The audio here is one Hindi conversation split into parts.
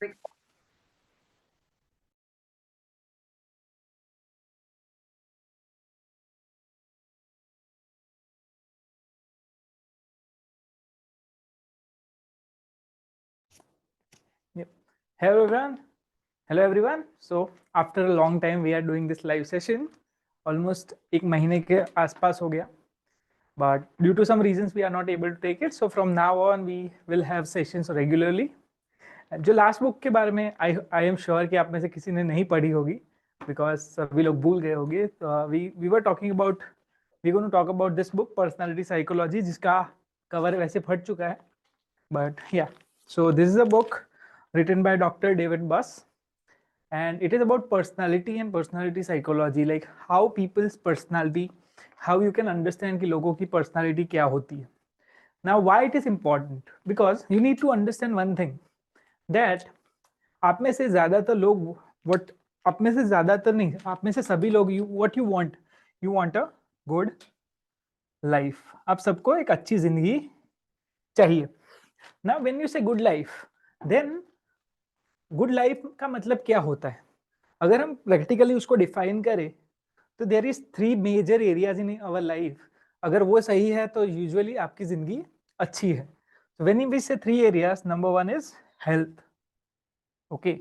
Yep. Hello everyone. Hello everyone. So after a long time we are doing this live session. Almost एक महीने के आसपास हो गया. But due to some reasons we are not able to take it. So from now on we will have sessions regularly. जो लास्ट बुक के बारे में I am sure कि आप में से किसी ने नहीं पढ़ी होगी because सभी लोग भूल गए होंगे. तो we were talking about we going to talk about this book personality psychology जिसका कवर वैसे फट चुका है. But yeah, so this is a book written by Dr. David Buss, and it is about personality and personality psychology, like how people's personality, how you can understand कि लोगों की personality क्या होती है. Now why it is important? Because you need to understand one thing, that आप में से ज़्यादातर लोग what आप में से ज़्यादातर नहीं, आप में से सभी लोग what you want a good life. आप सबको एक अच्छी जिंदगी चाहिए. Now when you say good life, then good life का मतलब क्या होता है? अगर हम प्रैक्टिकली उसको डिफाइन करें तो there is 3 major areas in our life. अगर वो सही है तो यूजुअली आपकी जिंदगी अच्छी है. So when we say 3 areas, number 1 is health. Okay.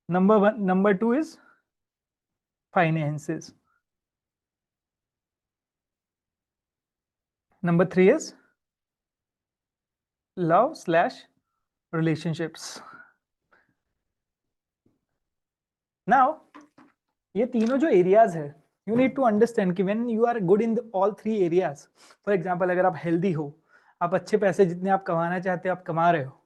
Number 2 is finances. Number 3 is love/relationships. Now ये तीनों जो एरियाज है, यू नीड टू अंडरस्टैंड कि when you are good in all 3 areas. For example अगर आप हेल्दी हो, आप अच्छे पैसे जितने आप कमाना चाहते हो आप कमा रहे हो,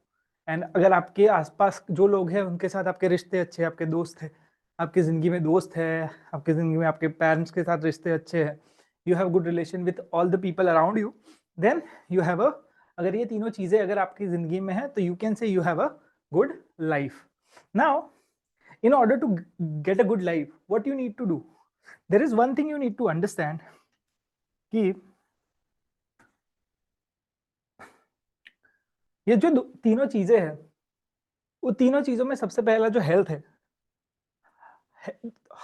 एंड अगर आपके आसपास जो लोग हैं उनके साथ आपके रिश्ते अच्छे हैं, आपके दोस्त हैं, आपकी ज़िंदगी में दोस्त है, आपकी ज़िंदगी में आपके पेरेंट्स के साथ रिश्ते अच्छे हैं, you have good relation with all the people around you, then you have a, अगर ये तीनों चीज़ें अगर आपकी ज़िंदगी में है तो you can say you have a good life. Now in order to get a good life, what you need to do, there is one thing you need to understand कि ये जो तीनों चीजें हैं, वो तीनों चीजों में सबसे पहला जो हेल्थ है,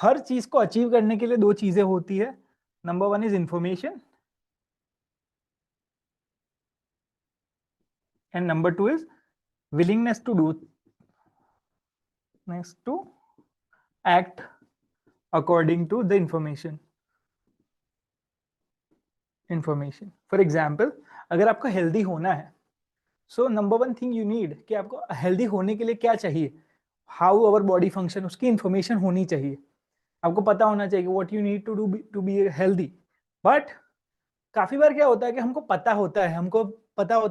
हर चीज को अचीव करने के लिए 2 चीजें होती है. Number 1 is information and number 2 is willingness to do, next to act according to the information. For example अगर आपको हेल्दी होना है, so number 1 thing you need कि आपको हेल्दी होने के लिए क्या चाहिए, हाउ अवर बॉडी फंक्शन, उसकी इंफॉर्मेशन होनी चाहिए. आपको पता होना चाहिए what you need to be healthy. But काफी बार क्या होता है कि हमको पता होता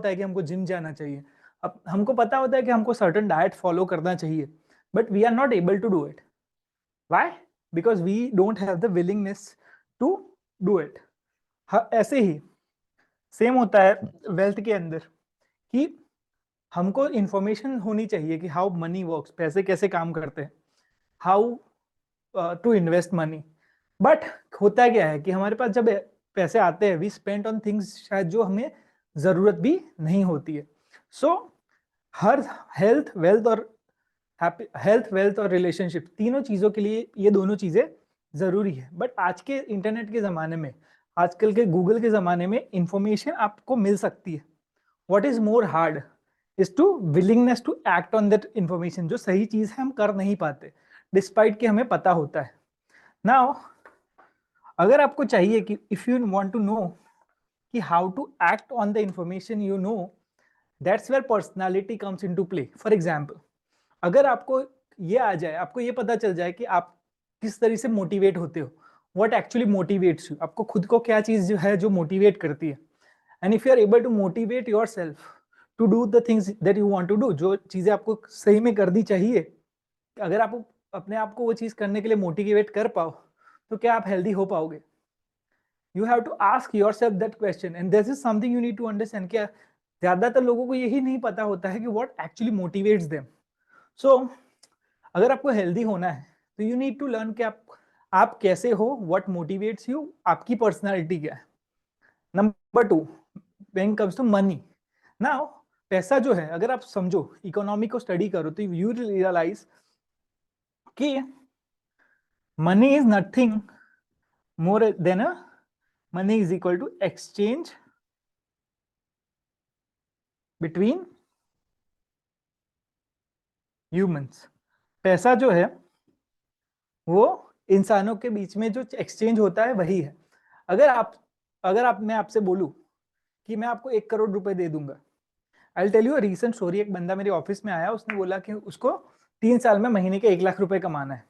है कि हमको जिम जाना चाहिए, अब हमको पता होता है कि हमको सर्टेन डाइट फॉलो करना चाहिए, but we are not able to do it. Why? Because we don't have the willingness to do it. ऐसे ही सेम होता है वेल्थ के अंदर कि हमको इंफॉर्मेशन होनी चाहिए कि हाउ मनी वर्क्स, पैसे कैसे काम करते हैं, how to invest money. But होता क्या है कि हमारे पास जब पैसे आते हैं वी स्पेंड ऑन थिंग्स शायद जो हमें जरूरत भी नहीं होती है. सो हर हेल्थ वेल्थ और रिलेशनशिप, तीनों चीजों के लिए ये दोनों चीजें जरूरी है. बट आज के इंटरनेट के जमाने में, आजकल के गूगल के जमाने में इंफॉर्मेशन आपको मिल सकती है. What is more hard is to willingness to act on that information. जो सही चीज है हम कर नहीं पाते डिस्पाइट कि हमें पता होता है. नाउ अगर आपको चाहिए कि if you want to know कि how to act on the information you know, that's where personality comes into play. For example अगर आपको ये आ जाए, आपको ये पता चल जाए कि आप किस तरह से मोटिवेट होते हो, व्हाट एक्चुअली मोटिवेट्स यू, आपको खुद को क्या चीज जो है जो मोटिवेट करती है, and if you are able to motivate yourself to do the things that you want to do, जो चीजें आपको सही में करनी चाहिए, अगर आप अपने आप को वो चीज करने के लिए मोटिवेट कर पाओ तो क्या आप हेल्दी हो पाओगे? You have to ask yourself that question, and this is something you need to understand. क्या ज्यादातर लोगों को यही नहीं पता होता है कि व्हाट एक्चुअली मोटिवेट्स देम. सो अगर आपको हेल्दी होना है तो यू नीड टू लर्न कि आप कैसे हो, व्हाट मोटिवेट्स यू, आपकी पर्सनालिटी क्या है. Number 2 when comes to money. Now पैसा जो है, अगर आप समझो, इकोनॉमी को स्टडी करो, तो यू रियलाइज कि money is nothing more than a money is equal to exchange between humans. पैसा जो है वो इंसानों के बीच में जो एक्सचेंज होता है वही है। अगर मैं आपसे बोलूं कि मैं आपको 1 करोड़ रुपए दे दूंगा, I will tell you a recent story. एक बंदा मेरे ऑफिस में आया, उसने बोला कि उसको 3 साल में महीने के 1 लाख रुपए कमाना है।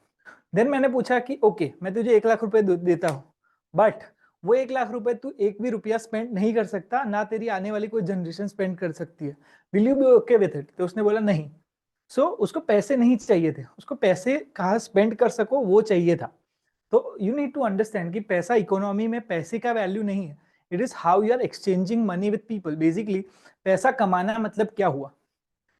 देन मैंने पूछा कि ओके, मैं तुझे 1 लाख रुपए देता हूँ, बट वो 1 लाख रुपए तू एक भी रुपया स्पेंड नहीं कर सकता, ना तेरी आने वाली कोई जनरेशन स्पेंड कर सकती है। Will you be okay with it? तो उसने बोला नहीं। उसको पैसे नहीं चाहिए थे, उसको पैसे कहाँ स्पेंड कर सको वो चाहिए था। तो यू नीड टू अंडरस्टैंड कि पैसा, इकोनॉमी में पैसे का वैल्यू नहीं है, it is how you are exchanging money with people. Basically पैसा कमाना मतलब क्या हुआ?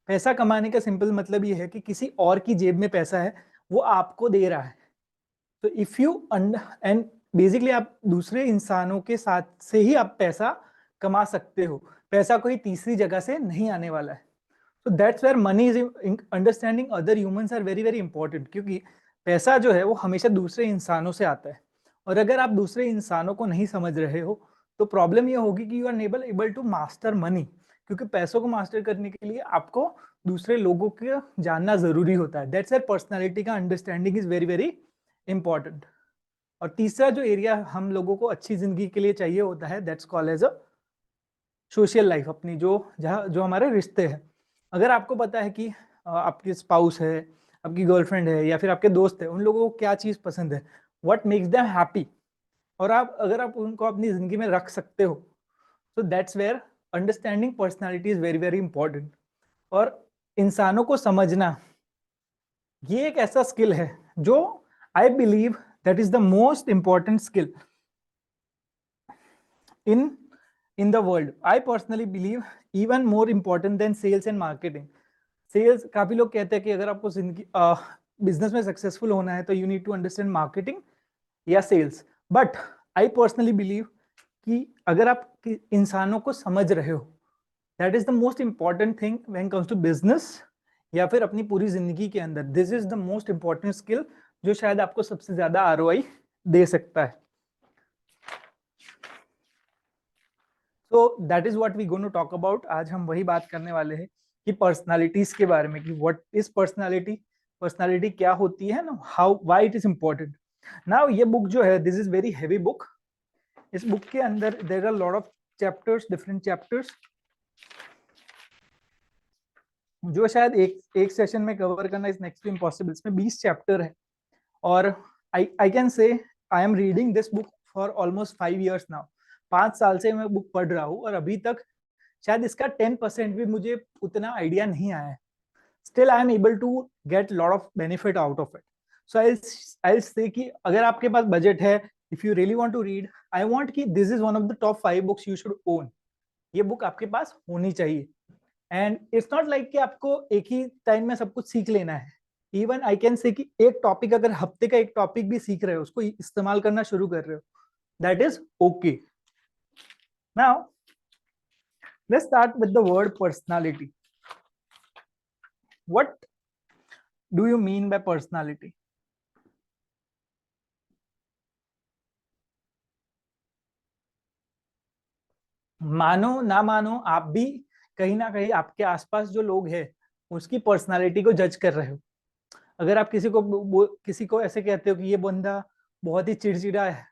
पैसा कमाने का सिंपल मतलब ये है कि किसी और की जेब में पैसा है, वो आपको दे रहा है। तो इफ यू एंड बेसिकली आप दूसरे इंसानों के साथ से ही आप पैसा कमा सकते हो, पैसा कोई तीसरी जगह से नहीं आने वाला है। तो that's where money is, understanding other humans are very very important, क्योंकि पैसा जो है वो हमेशा दूसरे इंसानों से आता है। और अगर आप दूसरे इंसानों को नहीं समझ रहे हो तो प्रॉब्लम ये होगी कि यू आर नेबल एबल टू मास्टर मनी, क्योंकि पैसों को मास्टर करने के लिए आपको दूसरे लोगों को जानना जरूरी होता है। दैट्स वेयर पर्सनैलिटी का understanding is very very important. और तीसरा जो एरिया हम लोगों को अच्छी जिंदगी के लिए चाहिए होता है, that's called as a social life. अपनी जो हमारे रिश्ते हैं, अगर आपको पता है कि आपकी स्पाउस है, आपकी गर्लफ्रेंड है, या फिर आपके दोस्त है, उन लोगों को क्या चीज पसंद है, व्हाट मेक्स देम हैप्पी, और अगर आप उनको अपनी जिंदगी में रख सकते हो, तो that's where understanding personality is very very important. और इंसानों को समझना, ये एक ऐसा स्किल है जो I believe that is the most important skill in the world. I personally believe even more important than sales and marketing. Sales, काफी लोग कहते हैं कि अगर आपको जिंदगी बिजनेस में सक्सेसफुल होना है तो you need to understand marketing या sales. But I personally believe कि अगर आप इंसानों को समझ रहे हो, that is the most important thing when comes to business, या फिर अपनी पूरी जिंदगी के अंदर। This is the most important skill जो शायद आपको सबसे ज्यादा आरओआई दे सकता है। तो that is what we going to talk about. आज हम वही बात करने वाले हैं कि पर्सनालिटीज के बारे में, कि व्हाट इज पर्सनालिटी, पर्सनालिटी क्या होती है ना, how why it is important. Now ये बुक जो है, this is very heavy book. इस बुक के अंदर there are lot of chapters, different chapters, जो शायद एक सेशन में कवर करना इज नेक्स्ट टू इम्पॉसिबल। इसमें 20 चैप्टर है, और I can say I am reading this book for almost 5 years now. 5 साल से मैं बुक पढ़ रहा हूँ, और अभी तक शायद इसका 10% भी मुझे उतना आइडिया नहीं आया है। Still I am able to get lot of benefit out of it. So I say कि अगर आपके पास बजट है, if you really want to read, I want कि this is one of the top 5 books you should own. ये बुक आपके पास होनी चाहिए। एंड इट्स नॉट लाइक कि आपको एक ही टाइम में सब कुछ सीख लेना है। इवन आई कैन से कि एक टॉपिक, अगर हफ्ते का एक टॉपिक भी सीख रहे हो, उसको इस्तेमाल करना शुरू कर रहे हो, that is okay. Now let's start with the word personality. What do you mean by personality? मानो ना मानो, आप भी कहीं ना कहीं आपके आसपास जो लोग हैं उसकी पर्सनालिटी को जज कर रहे हो। अगर आप किसी को ऐसे कहते हो कि ये बंदा बहुत ही चिड़चिड़ा है,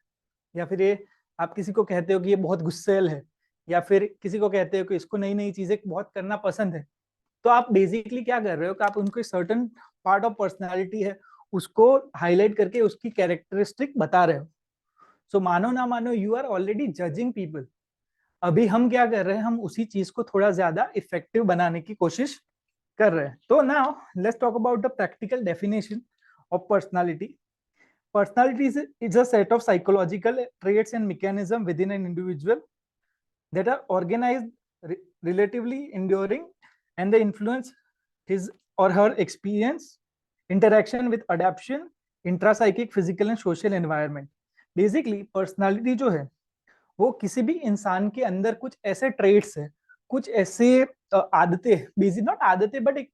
या फिर ये आप किसी को कहते हो कि ये बहुत गुस्सैल है, या फिर किसी को कहते हो कि इसको नई नई चीजें बहुत करना पसंद है, तो आप बेसिकली क्या कर रहे हो कि आप उनको सर्टन पार्ट ऑफ पर्सनालिटी है उसको हाईलाइट करके उसकी कैरेक्टरिस्टिक बता रहे हो। सो मानो ना मानो, you are already judging people. अभी हम क्या कर रहे हैं, हम उसी चीज को थोड़ा ज्यादा इफेक्टिव बनाने की कोशिश कर रहे हैं। तो now let's talk about the practical definition of personality. Personality is a set of psychological traits and mechanisms within an individual that are organized, relatively enduring, and they influence his or her experience, interaction with adaptation, intrapsychic, physical and social environment. Basically, personality जो है वो किसी भी इंसान के अंदर कुछ ऐसे ट्रेट्स है, कुछ ऐसे आदतें, बेसिक नॉट आदतें बट एक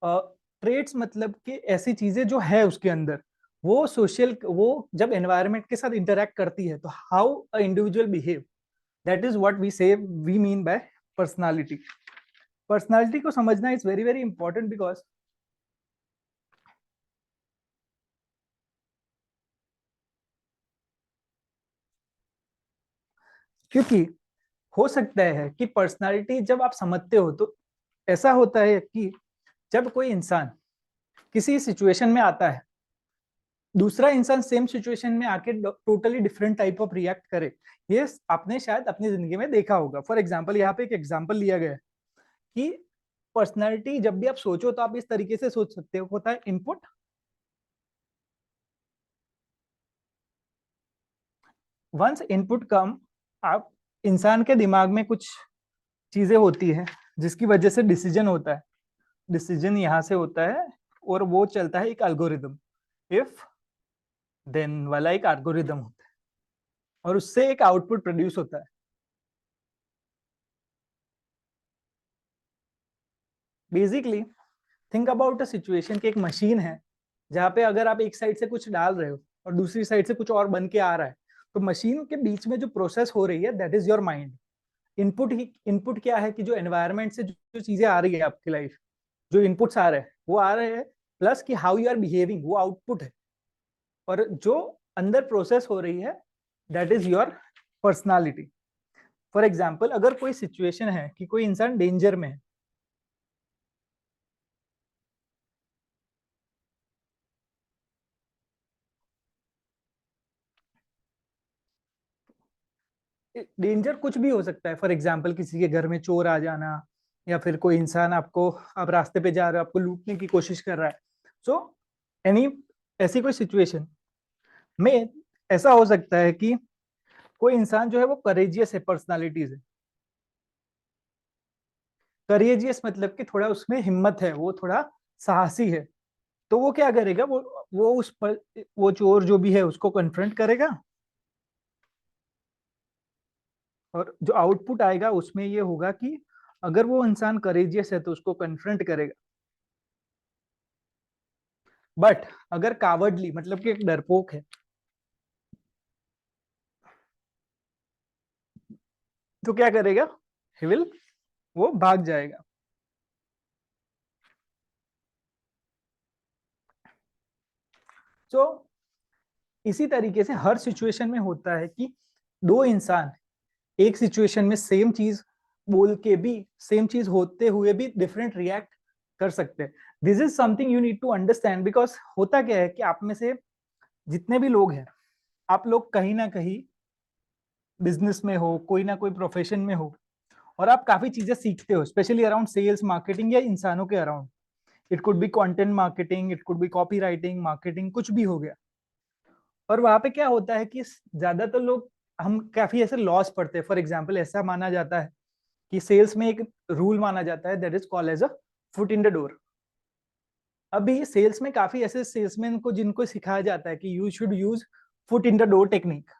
ट्रेट्स, मतलब कि ऐसी चीजें जो है उसके अंदर, वो सोशल, वो जब एनवायरनमेंट के साथ इंटरेक्ट करती है तो how a individual behave, that is what we say we mean by personality. Personality को समझना is very very important because क्योंकि हो सकता है कि पर्सनालिटी जब आप समझते हो तो ऐसा होता है कि जब कोई इंसान किसी सिचुएशन में आता है, दूसरा इंसान सेम सिचुएशन में आके totally different type of react करे. ये आपने शायद अपनी जिंदगी में देखा होगा. फॉर एग्जाम्पल, यहाँ पे एक एग्जाम्पल लिया गया है कि पर्सनालिटी जब भी आप सोचो तो आप इस तरीके से सोच सकते हो, होता है इनपुट. वंस इनपुट कम, आप इंसान के दिमाग में कुछ चीजें होती है जिसकी वजह से डिसीजन होता है. डिसीजन यहाँ से होता है और वो चलता है एक एल्गोरिदम, इफ देन वाला एक एल्गोरिदम होता है और उससे एक आउटपुट प्रोड्यूस होता है. Basically think about a situation कि एक मशीन है जहाँ पे अगर आप एक साइड से कुछ डाल रहे हो और दूसरी साइड से कुछ और बन के आ रहा है, तो मशीन के बीच में जो प्रोसेस हो रही है that is your mind. Input क्या है कि जो एनवायरनमेंट से जो चीजें आ रही है आपकी लाइफ, जो इनपुट्स आ रहे हैं वो आ रहे हैं, प्लस कि हाउ यू आर बिहेविंग वो आउटपुट है. और जो अंदर प्रोसेस हो रही है that is your personality. For example, अगर कोई सिचुएशन है कि कोई इंसान डेंजर में है, डेंजर कुछ भी हो सकता है. फॉर एग्जाम्पल, किसी के घर में चोर आ जाना, या फिर कोई इंसान आपको, आप रास्ते पे जा रहे हो, आपको लूटने की कोशिश कर रहा है. सो एनी ऐसी कोई सिचुएशन में ऐसा हो सकता है कि कोई इंसान जो है वो करेजियस है, पर्सनालिटी से. करेजियस मतलब कि थोड़ा उसमें हिम्मत है, वो थोड़ा साहसी है. तो वो क्या करेगा, वो उस पर, वो चोर जो भी है उसको कन्फ्रंट करेगा, और जो आउटपुट आएगा उसमें ये होगा कि अगर वो इंसान करेजियस है तो उसको कन्फ्रंट करेगा. बट अगर कावर्डली मतलब कि एक डरपोक है, तो क्या करेगा, ही विल, वो भाग जाएगा. तो इसी तरीके से हर सिचुएशन में होता है कि दो इंसान एक सिचुएशन में सेम चीज बोल के भी, सेम चीज होते हुए भी डिफरेंट रिएक्ट कर सकते हैं. This is something you need to understand, because होता क्या है कि आप में से जितने भी लोग हैं, आप लोग कहीं ना कहीं बिजनेस में हो, कोई ना कोई प्रोफेशन में हो, और आप काफी चीजें सीखते हो, स्पेशली अराउंड सेल्स, मार्केटिंग या इंसानों के around. It could be content marketing, it could be copy writing, marketing, कुछ भी हो गया. और वहां पे क्या होता है कि ज्यादातर लोग, हम काफी ऐसे लॉस पढ़ते हैं. फॉर एग्जाम्पल, ऐसा माना जाता है कि सेल्स में एक रूल माना जाता है that is called as a foot in the door. अभी सेल्स में काफी ऐसे सेल्समैन को जिनको सिखाया जाता है कि you should use foot in the door technique.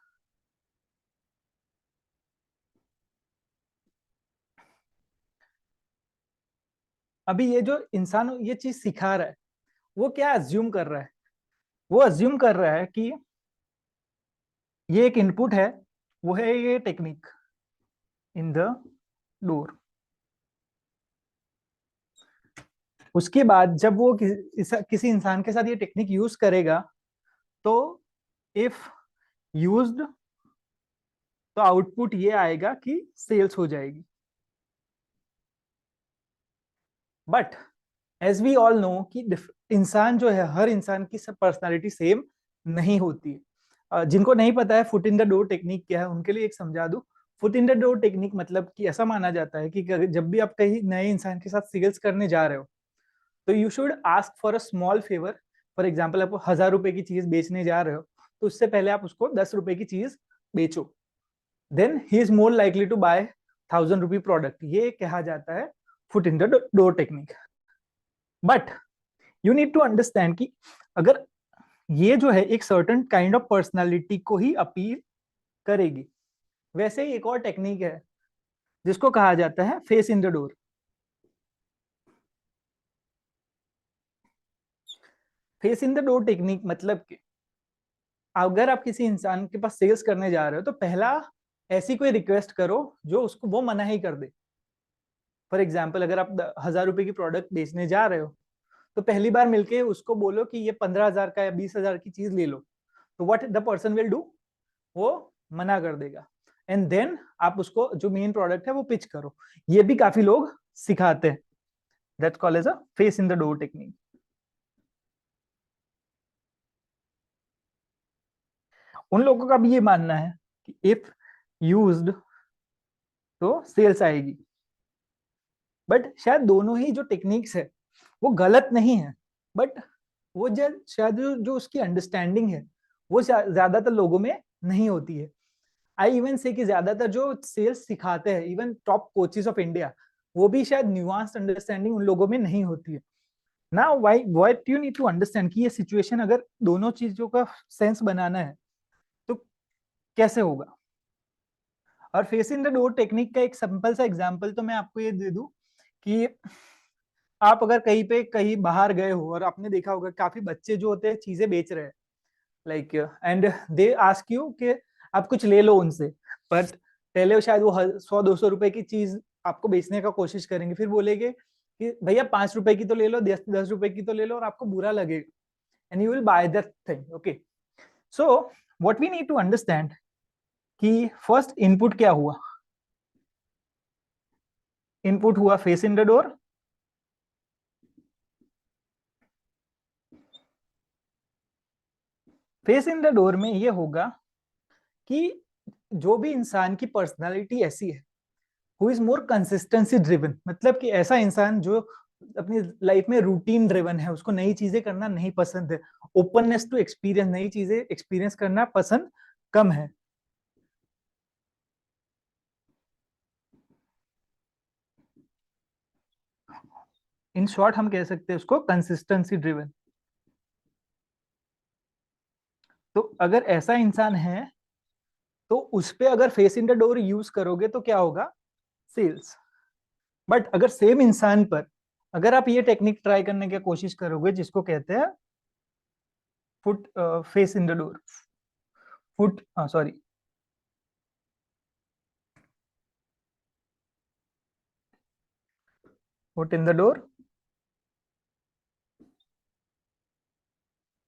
अभी ये जो इंसान ये चीज सिखा रहा है, वो क्या अज्यूम कर रहा है, वो अज्यूम कर रहा है कि ये एक इनपुट है, वो है ये टेक्निक इन द डोर. उसके बाद जब वो किसी इंसान के साथ ये टेक्निक यूज करेगा, तो इफ यूज्ड, तो आउटपुट ये आएगा कि सेल्स हो जाएगी. But as we all know कि इंसान जो है, हर इंसान की सब पर्सनालिटी सेम नहीं होती है. जिनको नहीं पता है foot in the door technique क्या है, उनके लिए एक समझा दूं. Foot in the door technique मतलब कि ऐसा माना जाता है कि जब भी आप कहीं नए इंसान के साथ सेल्स करने जा रहे हो, तो you should ask for a small favour. For example, आप 1,000 रुपए की चीज बेचने जा रहे हो, तो उससे पहले आप उसको 10 रुपए की चीज बेचो. Then he is more likely to buy 1,000 rupee product. ये कहा जाता है foot in the door technique. But you need to understand कि अगर ये जो है एक सर्टन काइंड ऑफ पर्सनालिटी को ही अपील करेगी. वैसे ही एक और टेक्निक है जिसको कहा जाता है face in the door. Face in the door technique मतलब कि अगर आप किसी इंसान के पास सेल्स करने जा रहे हो तो पहला ऐसी कोई रिक्वेस्ट करो जो उसको वो मना ही कर दे। फॉर एग्जाम्पल, अगर आप 1000 रुपए की प्रोडक्ट बेचने जा रहे हो तो पहली बार मिलके उसको बोलो कि ये 15,000 का या 20,000 की चीज ले लो, तो what the person will do, वो मना कर देगा। एंड देन आप उसको जो मेन प्रोडक्ट है वो पिच करो। ये भी काफी लोग सिखाते हैं। That's called as a face in the door technique. उन लोगों का भी ये मानना है कि इफ यूज्ड तो सेल्स आएगी, बट शायद दोनों ही जो टेक्निक्स है वो गलत नहीं है, बट वो शायद जो उसकी अंडरस्टैंडिंग है वो ज्यादातर लोगों में नहीं होती है। आई इवन से कि ज्यादातर जो सेल्स सिखाते हैं, even top coaches of India, वो भी शायद न्यूआंस अंडरस्टैंडिंग उन लोगों में नहीं होती है। ना why what you need to understand कि ये सिचुएशन अगर दोनों चीजों का सेंस बनाना है तो कैसे होगा। और face in the door technique का एक सिंपल सा एग्जांपल तो मैं आपको ये दे दूं कि आप अगर कहीं बाहर गए हो और आपने देखा होगा काफी बच्चे जो होते हैं चीजें बेच रहे हैं, like and they ask you कि आप कुछ ले लो उनसे, पर पहले शायद वो 100-200 रुपए की चीज आपको बेचने का कोशिश करेंगे, फिर बोलेंगे कि भैया 5 रुपए की तो ले लो, 10 रुपए की तो ले लो, और आपको बुरा लगेगा and you will buy that thing. Okay, so what we need to understand कि फर्स्ट इनपुट क्या हुआ। इनपुट हुआ face in the door, face in the door में ये होगा कि जो भी इंसान की पर्सनालिटी ऐसी है, who is more consistency driven, मतलब कि ऐसा इंसान जो अपनी लाइफ में रूटीन ड्रिवन है, उसको नई चीजें करना नहीं पसंद है, ओपननेस टू एक्सपीरियंस, नई चीजें एक्सपीरियंस करना पसंद कम है। इन शॉर्ट हम कह सकते हैं उसको कंसिस्टेंसी ड्रिवन। तो अगर ऐसा इंसान है तो उस पे अगर face in the door use करोगे तो क्या होगा, सेल्स। बट अगर सेम इंसान पर अगर आप ये टेक्निक ट्राई करने की कोशिश करोगे जिसको कहते हैं foot face in the door, foot sorry foot in the door,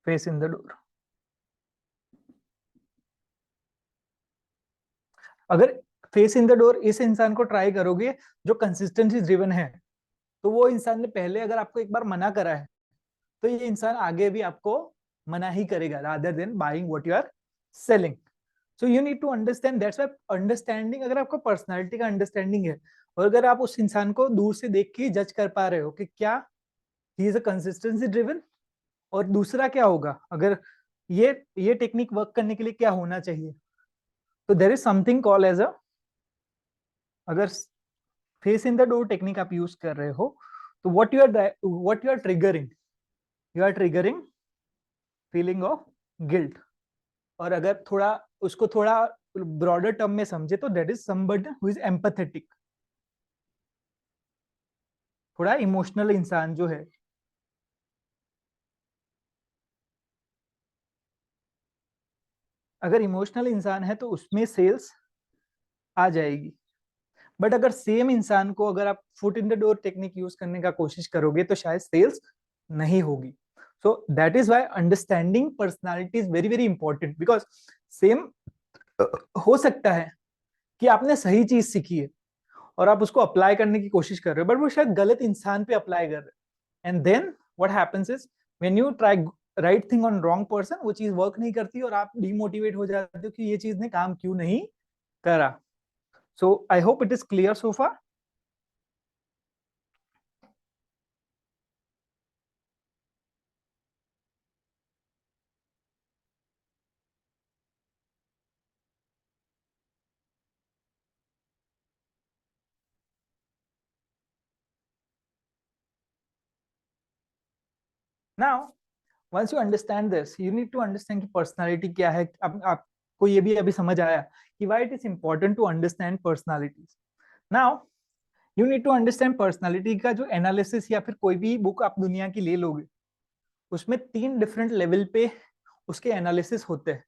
face in the door. अगर फेस इन द डोर इस इंसान को ट्राई करोगे जो कंसिस्टेंसी ड्रिवन है, तो वो इंसान ने पहले अगर आपको एक बार मना करा है तो ये इंसान आगे भी आपको मना ही करेगा rather than buying what you are selling. So you need to understand, that's why understanding, अगर आपको पर्सनालिटी का अंडरस्टैंडिंग है और अगर आप उस इंसान को दूर से देख के जज कर पा रहे हो कि क्या he is a consistency driven, और दूसरा क्या होगा अगर ये टेक्निक वर्क करने के लिए क्या होना चाहिए, तो there is something call as a, अगर face in the door technique आप यूज कर रहे हो तो what you are triggering, you are triggering feeling of guilt. और अगर थोड़ा उसको थोड़ा ब्रॉडर टर्म में समझे तो that is somebody who is empathetic, थोड़ा इमोशनल इंसान जो है। अगर इमोशनल इंसान है तो उसमें सेल्स आ जाएगी। बट अगर सेम इंसान को अगर आप foot in the door technique use करने का कोशिश करोगे तो शायद सेल्स नहीं होगी। So that is why understanding personality is very very important, because same हो सकता है कि आपने सही चीज सीखी है और आप उसको अप्लाई करने की कोशिश कर रहे हो, बट वो शायद गलत इंसान पे अप्लाई कर रहे हो, and then what happens is when you try right thing on wrong person, वो चीज वर्क नहीं करती और आप डिमोटिवेट हो जाते हो कि ये चीज ने काम क्यों नहीं करा। So I hope it is clear so far. Now once you understand this you need to understand कि पर्सनालिटी क्या है। अब आपको ये भी अभी समझ आया कि why it is important to understand personalities. Now you need to understand personality का जो एनालिसिस या फिर कोई भी बुक आप दुनिया की ले लोगे उसमें 3 डिफरेंट लेवल पे उसके एनालिसिस होते हैं,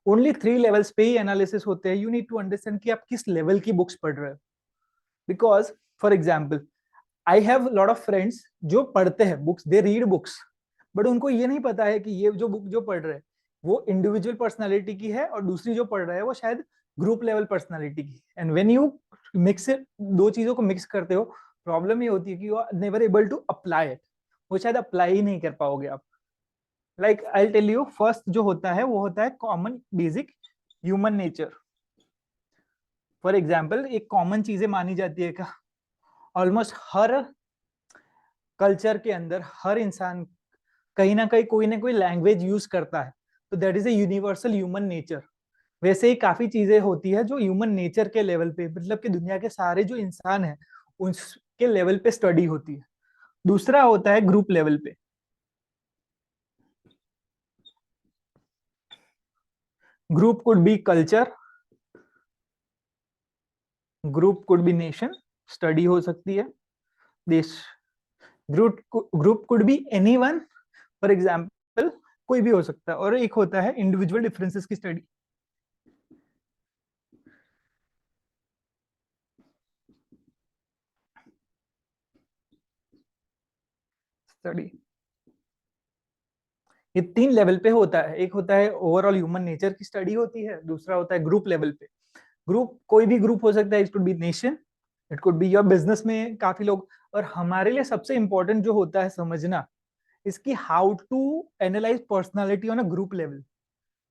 ओनली 3 लेवल्स पे ही एनालिसिस होते हैं. यू नीड टू अंडरस्टैंड कि आप किस लेवल की बुक्स पढ़ रहे हो. Because for example I have lot of friends जो पढ़ते हैं books, they read books, but उनको ये नहीं पता है कि ये जो बुक जो पढ़ रहे हैं वो इंडिविजुअल पर्सनालिटी की है और दूसरी जो पढ़ रहा है वो शायद ग्रुप लेवल पर्सनालिटी की. And when you mix it, दो चीजों को मिक्स करते हो, प्रॉब्लम ये होती है कि you are never able to apply it. वो शायद अप्लाई ही नहीं कर पाओगे आप. Like I tell you, first जो होता है वो होता है common basic human nature. For example एक कॉमन चीजें मानी जाती है, का ऑलमोस्ट हर कल्चर के अंदर हर इंसान कहीं ना कोई लैंग्वेज यूज करता है. तो that is a universal human nature. वैसे ही काफी चीजें होती है जो ह्यूमन नेचर के लेवल पे, मतलब कि दुनिया के सारे जो इंसान है उसके लेवल पे स्टडी होती है. दूसरा होता है ग्रुप लेवल पे. Group could be culture, group could be nation, study हो सकती है देश. Group could be anyone, for example कोई भी हो सकता है. और एक होता है इंडिविजुअल डिफरेंसेस की स्टडी. स्टडी ये 3 लेवल पे होता है. एक होता है ओवरऑल ह्यूमन नेचर की स्टडी होती है, दूसरा होता है ग्रुप लेवल पे. ग्रुप कोई भी ग्रुप हो सकता है, it could be nation, it could be your business में काफी लोग. और हमारे लिए सबसे इंपॉर्टेंट जो होता है समझना इसकी how to analyze personality on a group level,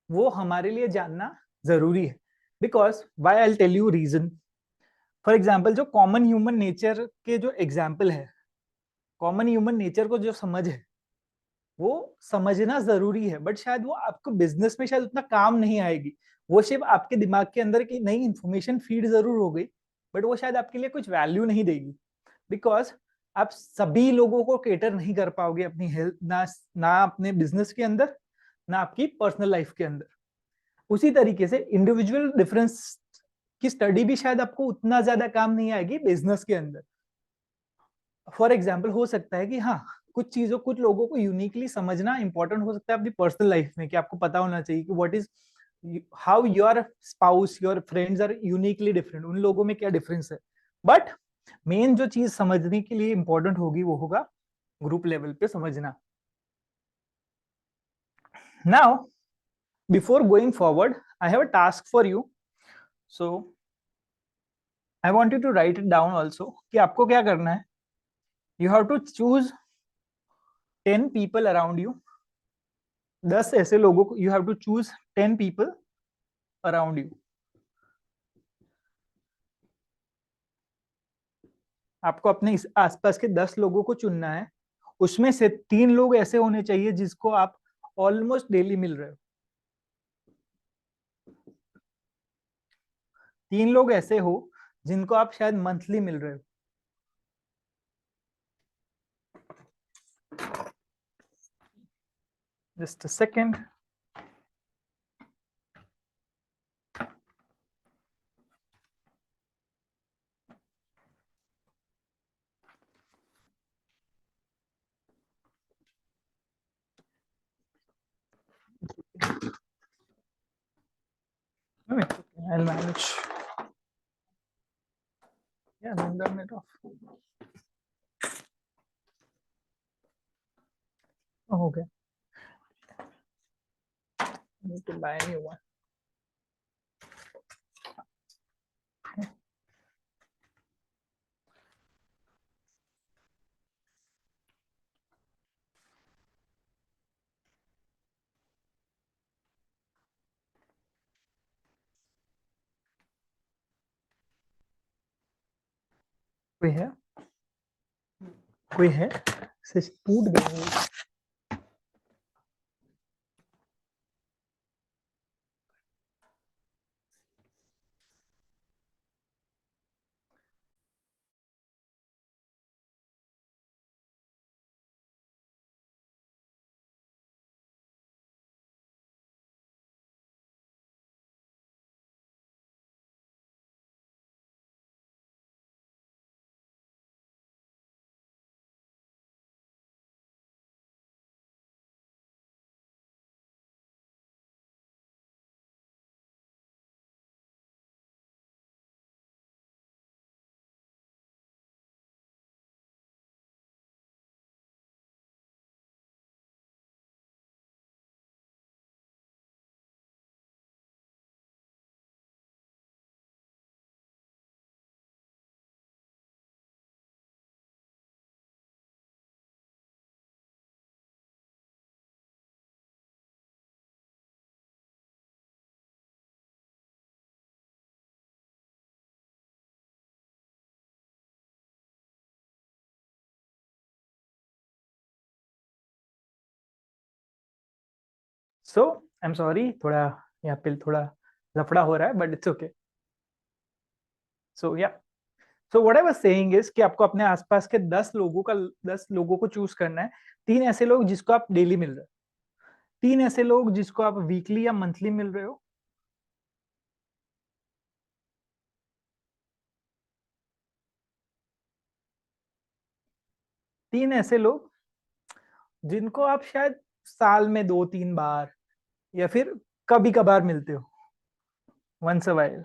वो हमारे लिए जानना जरूरी है. Because why I tell you reason. For example जो कॉमन ह्यूमन नेचर के जो एग्जाम्पल है, कॉमन ह्यूमन नेचर को जो समझ है वो समझना जरूरी है, बट शायद वो आपको बिजनेस में शायद उतना काम नहीं आएगी. वो सिर्फ आपके दिमाग के अंदर की नई इंफॉर्मेशन फीड जरूर हो गई, बट वो शायद आपके लिए कुछ वैल्यू नहीं देगी. बिकॉज आप सभी लोगों को केटर नहीं कर पाओगे अपनी हेल्थ, ना अपने बिजनेस के अंदर, ना आपकी पर्सनल लाइफ के अंदर. उसी तरीके से इंडिविजुअल डिफरेंस की स्टडी भी शायद आपको उतना ज्यादा काम नहीं आएगी बिजनेस के अंदर. फॉर एग्जाम्पल हो सकता है कि हाँ, कुछ चीजों कुछ लोगों को यूनिकली समझना इंपॉर्टेंट हो सकता है अपनी पर्सनल लाइफ में, कि आपको पता होना चाहिए कि what is how your spouse your friends are uniquely different, उन लोगों में क्या डिफरेंस है. बट मेन जो चीज समझने के लिए इंपॉर्टेंट होगी वो होगा ग्रुप लेवल पे समझना. Now before going forward I have a task for you. So I want you to write it down also, कि आपको क्या करना है. You have to choose 10 people around you. 10 ऐसे लोगों को, you have to choose 10 people around you. आपको अपने इस आसपास के 10 लोगों को चुनना है. उसमें से 3 लोग ऐसे होने चाहिए जिसको आप ऑलमोस्ट डेली मिल रहे हो. 3 लोग ऐसे हो जिनको आप शायद मंथली मिल रहे हो. Just a second. I'll manage. Yeah, then turn it off. Oh, okay. I need to buy a new one. कोई है, कोई है, से टूट गई. सो आई एम सॉरी, थोड़ा यहाँ पे थोड़ा लफड़ा हो रहा है, but it's okay. So yeah, so what I was saying is कि आपको अपने आसपास के 10 लोगों को चूज करना है. 3 ऐसे लोग जिसको आप डेली मिल रहे हो, 3 ऐसे लोग जिसको आप वीकली या मंथली मिल रहे हो, 3 ऐसे लोग जिनको आप शायद साल में 2-3 बार या फिर कभी कभार मिलते हो, once a while,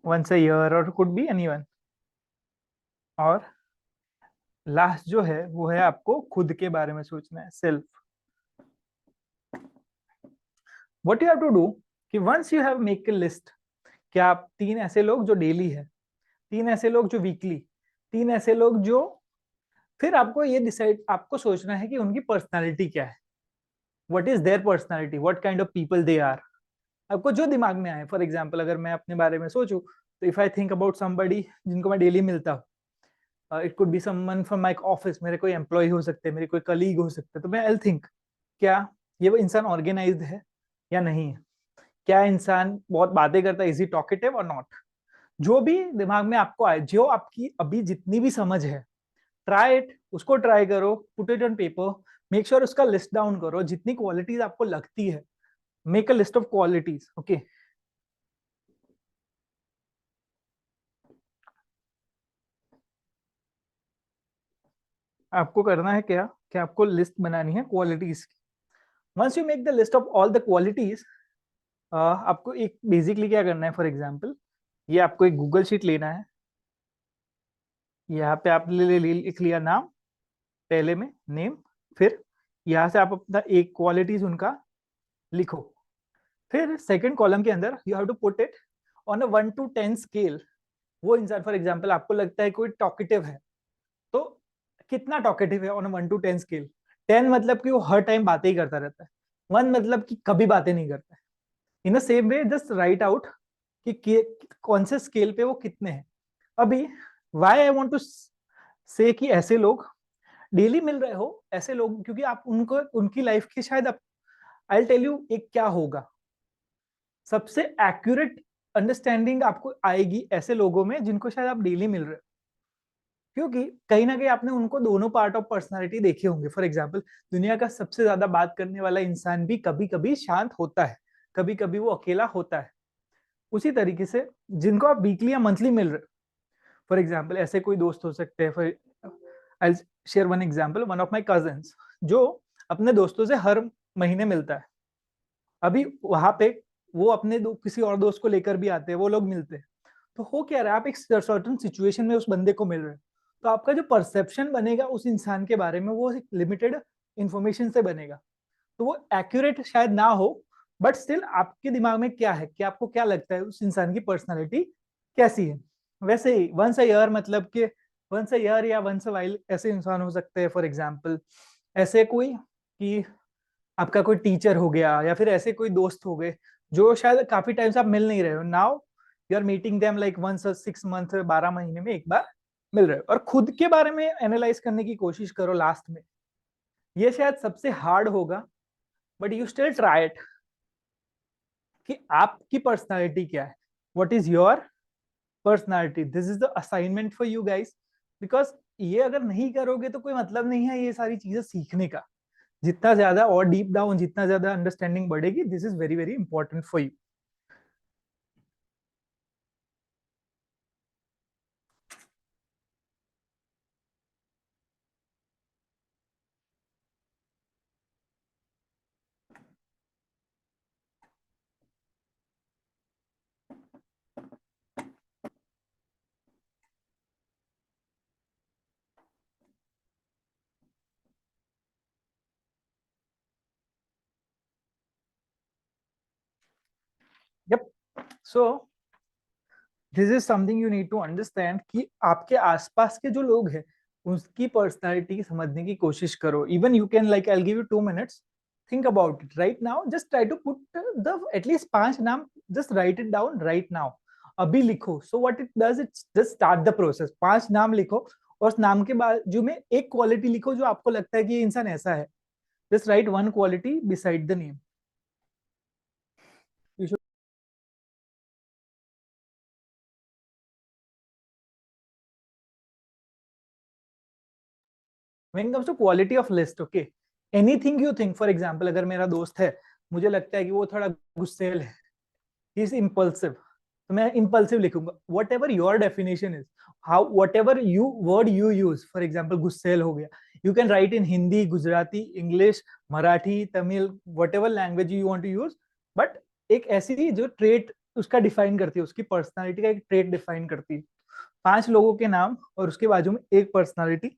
once a year, और कुड बी एनीवन. और लास्ट जो है वो है आपको खुद के बारे में सोचना है, self. What you have to do कि once you have make a list, कि आप 3 ऐसे लोग जो डेली है, 3 ऐसे लोग जो वीकली, 3 ऐसे लोग जो, फिर आपको ये डिसाइड, आपको सोचना है कि उनकी पर्सनालिटी क्या है. What is their personality, what kind of people they are. आपको जो दिमाग में आए. फॉर एग्जाम्पल अगर मैं अपने बारे में सोचूं, तो if I think about somebody जिनको मैं डेली मिलता हूँ, it could be someone from my office, मेरे कोई एम्प्लॉय हो सकते हैं, मेरे कोई कलीग हो सकते हैं, तो मैं आई थिंक क्या ये वो इंसान ऑर्गेनाइज्ड है या नहीं है, क्या इंसान बहुत बातें करता है, इज ही टॉकेटिव और नॉट. जो भी दिमाग में आपको आए, जो आपकी अभी जितनी भी समझ है, ट्राई इट, उसको ट्राई करो, put it on paper, make sure उसका लिस्ट डाउन करो, जितनी क्वालिटीज आपको लगती है, make a list of qualities. Okay, आपको करना है क्या कि आपको लिस्ट बनानी है क्वालिटीज की. Once you make the list of all the qualities, आपको एक बेसिकली क्या करना है. फॉर एग्जाम्पल, ये आपको एक गूगल शीट लेना है. यहाँ पे आप लिख लिया नाम, पहले में नेम, फिर यहाँ से आप अपना एक क्वालिटीज उनका लिखो. फिर सेकंड कॉलम के अंदर you have to put it on a 1 to 10 scale. वो इंसान, फॉर एग्जाम्पल आपको लगता है कोई टॉकेटिव है, तो कितना टॉकेटिव है ऑन 1 to 10 स्केल. 10 मतलब कि वो हर टाइम बातें ही करता रहता है. 1 मतलब कि कभी बातें नहीं करता है. In the same way just right out कि कौन से स्केल पे वो कितने हैं. अभी वाई आई वॉन्ट टू से कि ऐसे लोग डेली मिल रहे हो, ऐसे लोग, क्योंकि आप उनको उनकी लाइफ की शायद आई टेल यू एक क्या होगा, सबसे एक्यूरेट अंडरस्टैंडिंग आपको आएगी ऐसे लोगों में जिनको शायद आप डेली मिल रहे हो. क्योंकि कहीं ना कहीं आपने उनको दोनों पार्ट ऑफ पर्सनालिटी देखे होंगे. फॉर एग्जाम्पल, दुनिया का सबसे ज्यादा बात करने वाला इंसान भी कभी कभी शांत होता है, कभी कभी वो अकेला होता है. उसी तरीके से जिनको आप वीकली या मंथली मिल रहे हो, फॉर एग्जाम्पल ऐसे कोई दोस्त हो सकते हैं. For I share one example, one of my cousins जो अपने दोस्तों से हर महीने मिलता है. अभी वहां पे वो अपने किसी और दोस्त को लेकर भी आते हैं, वो लोग मिलते हैं. तो हो क्या रहा है, आप एक सर्टन सिचुएशन में उस बंदे को मिल रहे हो, तो आपका जो परसेप्शन बनेगा उस इंसान के बारे में, वो एक लिमिटेड इंफॉर्मेशन से बनेगा. तो वो एक्यूरेट शायद ना हो, बट स्टिल आपके दिमाग में क्या है कि आपको क्या लगता है उस इंसान की पर्सनालिटी कैसी है. वैसे ही वंस अ ईयर, मतलब कि वंस अ ईयर या वंस अ वाइल ऐसे इंसान हो सकते हैं. फॉर एग्जाम्पल, ऐसे कोई कि आपका कोई टीचर हो गया, या फिर ऐसे कोई दोस्त हो गए जो शायद काफी टाइम से आप मिल नहीं रहे हो. Now you are meeting them like once 6 month, 12 महीने में एक बार मिल रहे हो. और खुद के बारे में एनालाइज करने की कोशिश करो लास्ट में. ये शायद सबसे हार्ड होगा, but you still try it, कि आपकी पर्सनालिटी क्या है. What is your personality, this is the assignment for you guys. Because ये अगर नहीं करोगे तो कोई मतलब नहीं है ये सारी चीजें सीखने का. जितना ज्यादा और डीप डाउन, जितना ज्यादा अंडरस्टैंडिंग बढ़ेगी, this is very very important for you. Yup. So this is something you need to understand, कि आपके आसपास के जो लोग हैं उसकी पर्सनालिटी समझने की कोशिश करो. Even you can, like I give you 2 minutes, think about it right now. Just try to put the at least 5 नाम, just write it down right now. अभी लिखो. So what it does, it just start the process. 5 नाम लिखो, और उस नाम के बाजू में एक क्वालिटी लिखो जो आपको लगता है कि ये इंसान ऐसा है. Just write one quality beside the name. You should. When it comes to quality of list, okay, anything you think, for example, अगर मेरा दोस्त है, मुझे लगता है कि वो थोड़ा गुस्सेल है, he is impulsive, तो मैं impulsive लिखूंगा. Whatever your definition is, how whatever you word you use, for example, गुस्सेल हो गया, you can write in Hindi, Gujarati, English, Marathi, Tamil, whatever language you want to use, but एक ऐसी जो ट्रेट उसका डिफाइन करती है, उसकी पर्सनालिटी का एक ट्रेट डिफाइन करती है. 5 लोगों के नाम और उसके बाजू में एक personality.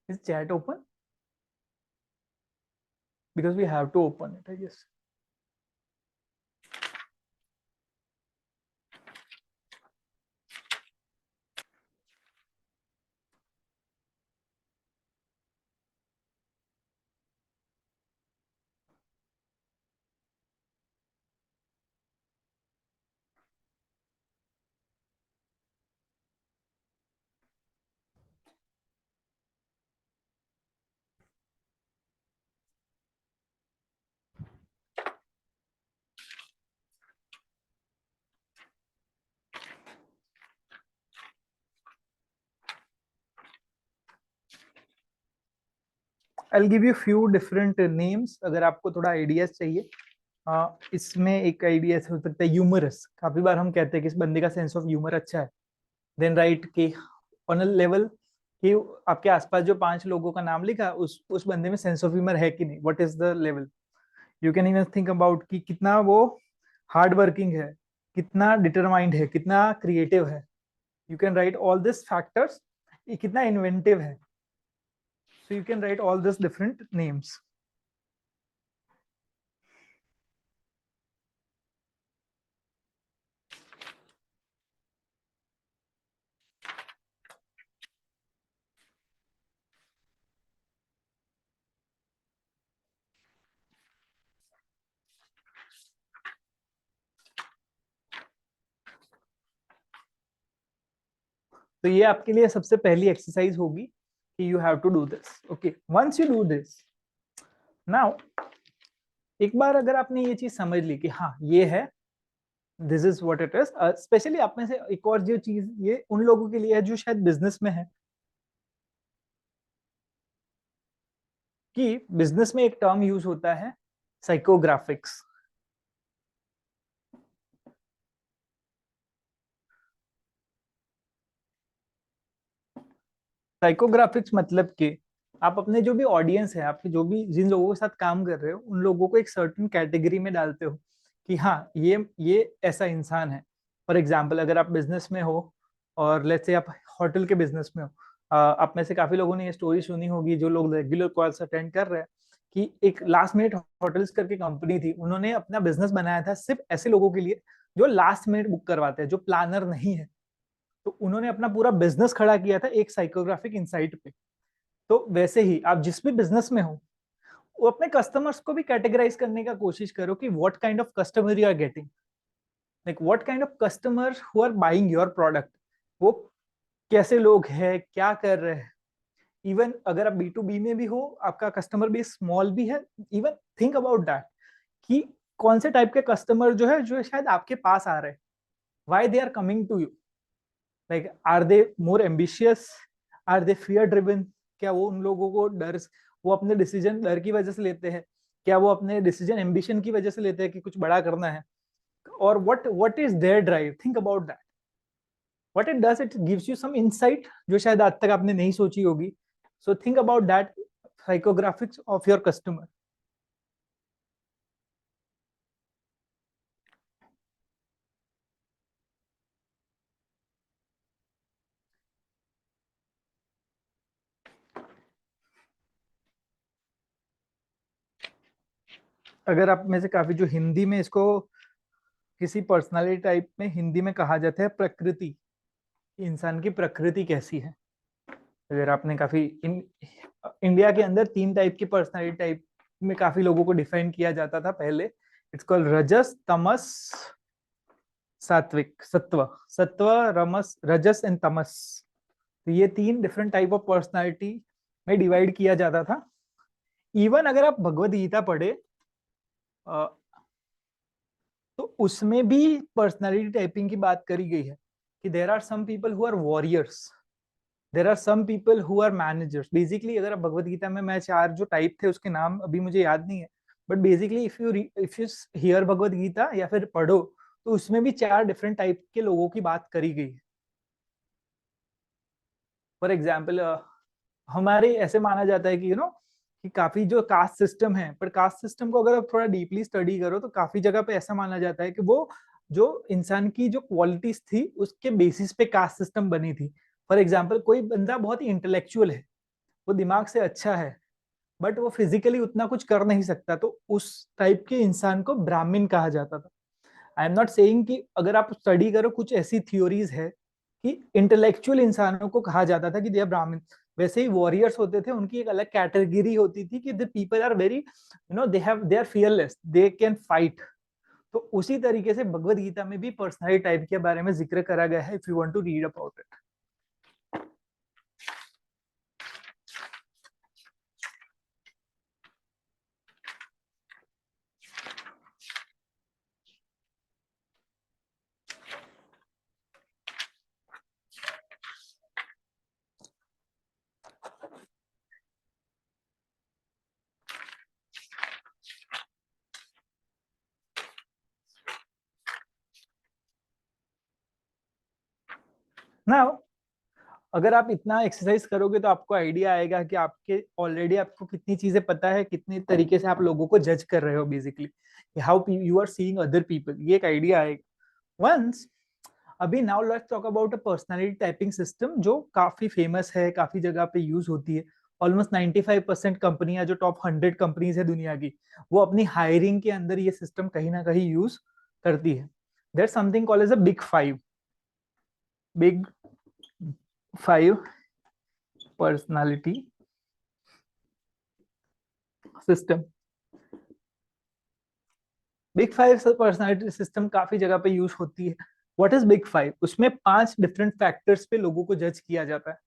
Is chat open? Because we have to open it, I guess. I'll give you few different names अगर आपको थोड़ा आइडियाज चाहिए. इसमें एक आइडिया हो सकता है ह्यूमरस. काफी बार हम कहते हैं कि इस बंदे का सेंस ऑफ ह्यूमर अच्छा है. देन राइट कि ऑन अ लेवल कि आपके आसपास जो 5 लोगों का नाम लिखा, उस बंदे में सेंस ऑफ ह्यूमर है कि नहीं. What is the level. You can even think about कि कितना वो हार्ड वर्किंग है, कितना डिटरमाइंड है, कितना क्रिएटिव है. You can write all this factors. कितना इन्वेंटिव है. So you can write all these different names. तो ये आपके लिए सबसे पहली एक्सरसाइज होगी कि you have to do this. Okay, once you do this, now एक बार अगर आपने ये चीज समझ ली कि हाँ ये है, this is what it is. Specially आप में से एक और जो चीज ये उन लोगों के लिए है जो शायद बिजनेस में है, कि बिजनेस में एक टर्म यूज होता है साइकोग्राफिक्स. साइकोग्राफिक्स मतलब कि आप अपने जो भी ऑडियंस है, आपके जो भी जिन लोगों के साथ काम कर रहे हो, उन लोगों को एक सर्टेन कैटेगरी में डालते हो कि हाँ ये ऐसा इंसान है. फॉर एग्जाम्पल, अगर आप बिजनेस में हो और लेट्स से आप होटल के बिजनेस में हो, आप में से काफी लोगों ने ये स्टोरी सुनी होगी जो लोग रेगुलर कॉल्स अटेंड कर रहे हैं, कि एक लास्ट मिनट होटल्स करके कंपनी थी, उन्होंने अपना बिजनेस बनाया था सिर्फ ऐसे लोगों के लिए जो लास्ट मिनट बुक करवाते हैं, जो प्लानर नहीं है. तो उन्होंने अपना पूरा बिजनेस खड़ा किया था एक साइकोग्राफिक इंसाइट पे. तो वैसे ही आप जिस भी बिजनेस में हो, वो अपने कस्टमर्स को भी कैटेगराइज करने का कोशिश करो कि what kind of customer you are getting, like what kind of customer who are buying your product. वो कैसे लोग हैं, क्या कर रहे हैं. इवन अगर आप बी टू बी में भी हो, आपका कस्टमर बेस स्मॉल भी है, इवन थिंक अबाउट दैट कि कौन से टाइप के कस्टमर जो है जो शायद आपके पास आ रहे हैं, why they are coming to you. Like are they more ambitious, are they fear driven. क्या वो उन लोगों को डर, वो अपने डिसीजन डर की वजह से लेते हैं, क्या वो अपने डिसीजन एम्बिशन की वजह से लेते हैं कि कुछ बड़ा करना है, और what is their drive. Think about that. What it does, it gives you some insight जो शायद आज तक आपने नहीं सोची होगी. So think about that psychographics of your customer. अगर आप में से काफी जो हिंदी में इसको किसी पर्सनालिटी टाइप में हिंदी में कहा जाता है प्रकृति, इंसान की प्रकृति कैसी है. अगर आपने काफी इंडिया के अंदर 3 टाइप की पर्सनालिटी टाइप में काफी लोगों को डिफाइन किया जाता था पहले. इट्स कॉल्ड रजस, तमस, सात्विक, सत्व. सत्व, रमस, रजस एंड तमस. तो ये 3 डिफरेंट टाइप ऑफ पर्सनालिटी में डिवाइड किया जाता था. इवन अगर आप भगवत गीता पढ़े तो उसमें भी पर्सनालिटी टाइपिंग की बात करी गई है कि there are some people who are warriors, there are some people who are managers. Basically अगर आप भगवत गीता में, मैं 4 जो टाइप थे उसके नाम अभी मुझे याद नहीं है, but basically if you hear Bhagavad Gita या फिर पढ़ो तो उसमें भी 4 डिफरेंट टाइप के लोगों की बात करी गई है. फॉर एग्जाम्पल हमारे ऐसे माना जाता है कि कि काफी जो कास्ट सिस्टम है, पर कास्ट सिस्टम को अगर आप थोड़ा डीपली स्टडी करो तो काफी जगह पे ऐसा माना जाता है कि वो जो इंसान की जो क्वालिटीज थी उसके बेसिस पे कास्ट सिस्टम बनी थी. फॉर एग्जाम्पल कोई बंदा बहुत ही इंटेलेक्चुअल है, वो दिमाग से अच्छा है, बट वो फिजिकली उतना कुछ कर नहीं सकता, तो उस टाइप के इंसान को ब्राह्मण कहा जाता था. आई एम नॉट सेइंग कि अगर आप स्टडी करो, कुछ ऐसी थ्योरीज है कि इंटेलेक्चुअल इंसानों को कहा जाता था कि दे आर ब्राह्मण. वैसे ही वॉरियर्स होते थे, उनकी एक अलग कैटेगरी होती थी कि the people are very they are fearless, they can fight. तो उसी तरीके से भगवत गीता में भी पर्सनैलिटी टाइप के बारे में जिक्र करा गया है, if you want to read about it. Now अगर आप इतना एक्सरसाइज करोगे तो आपको आइडिया आएगा कि आपके ऑलरेडी आपको कितनी चीजें पता है, कितने तरीके से आप लोगों को जज कर रहे हो basically, how you are seeing other people, ये एक आइडिया आएगा वंस. अभी now let's talk about a personality typing system जो काफी फेमस है, काफी जगह पे यूज होती है. ऑलमोस्ट 95% कंपनियां जो टॉप 100 कंपनीज है दुनिया की, वो अपनी हायरिंग के अंदर ये सिस्टम कहीं ना कहीं यूज करती है. That's something called as a big 5. Big 5 personality system. Big 5 personality system काफी जगह पे यूज होती है. What is big 5? उसमें 5 डिफरेंट फैक्टर्स पे लोगों को जज किया जाता है.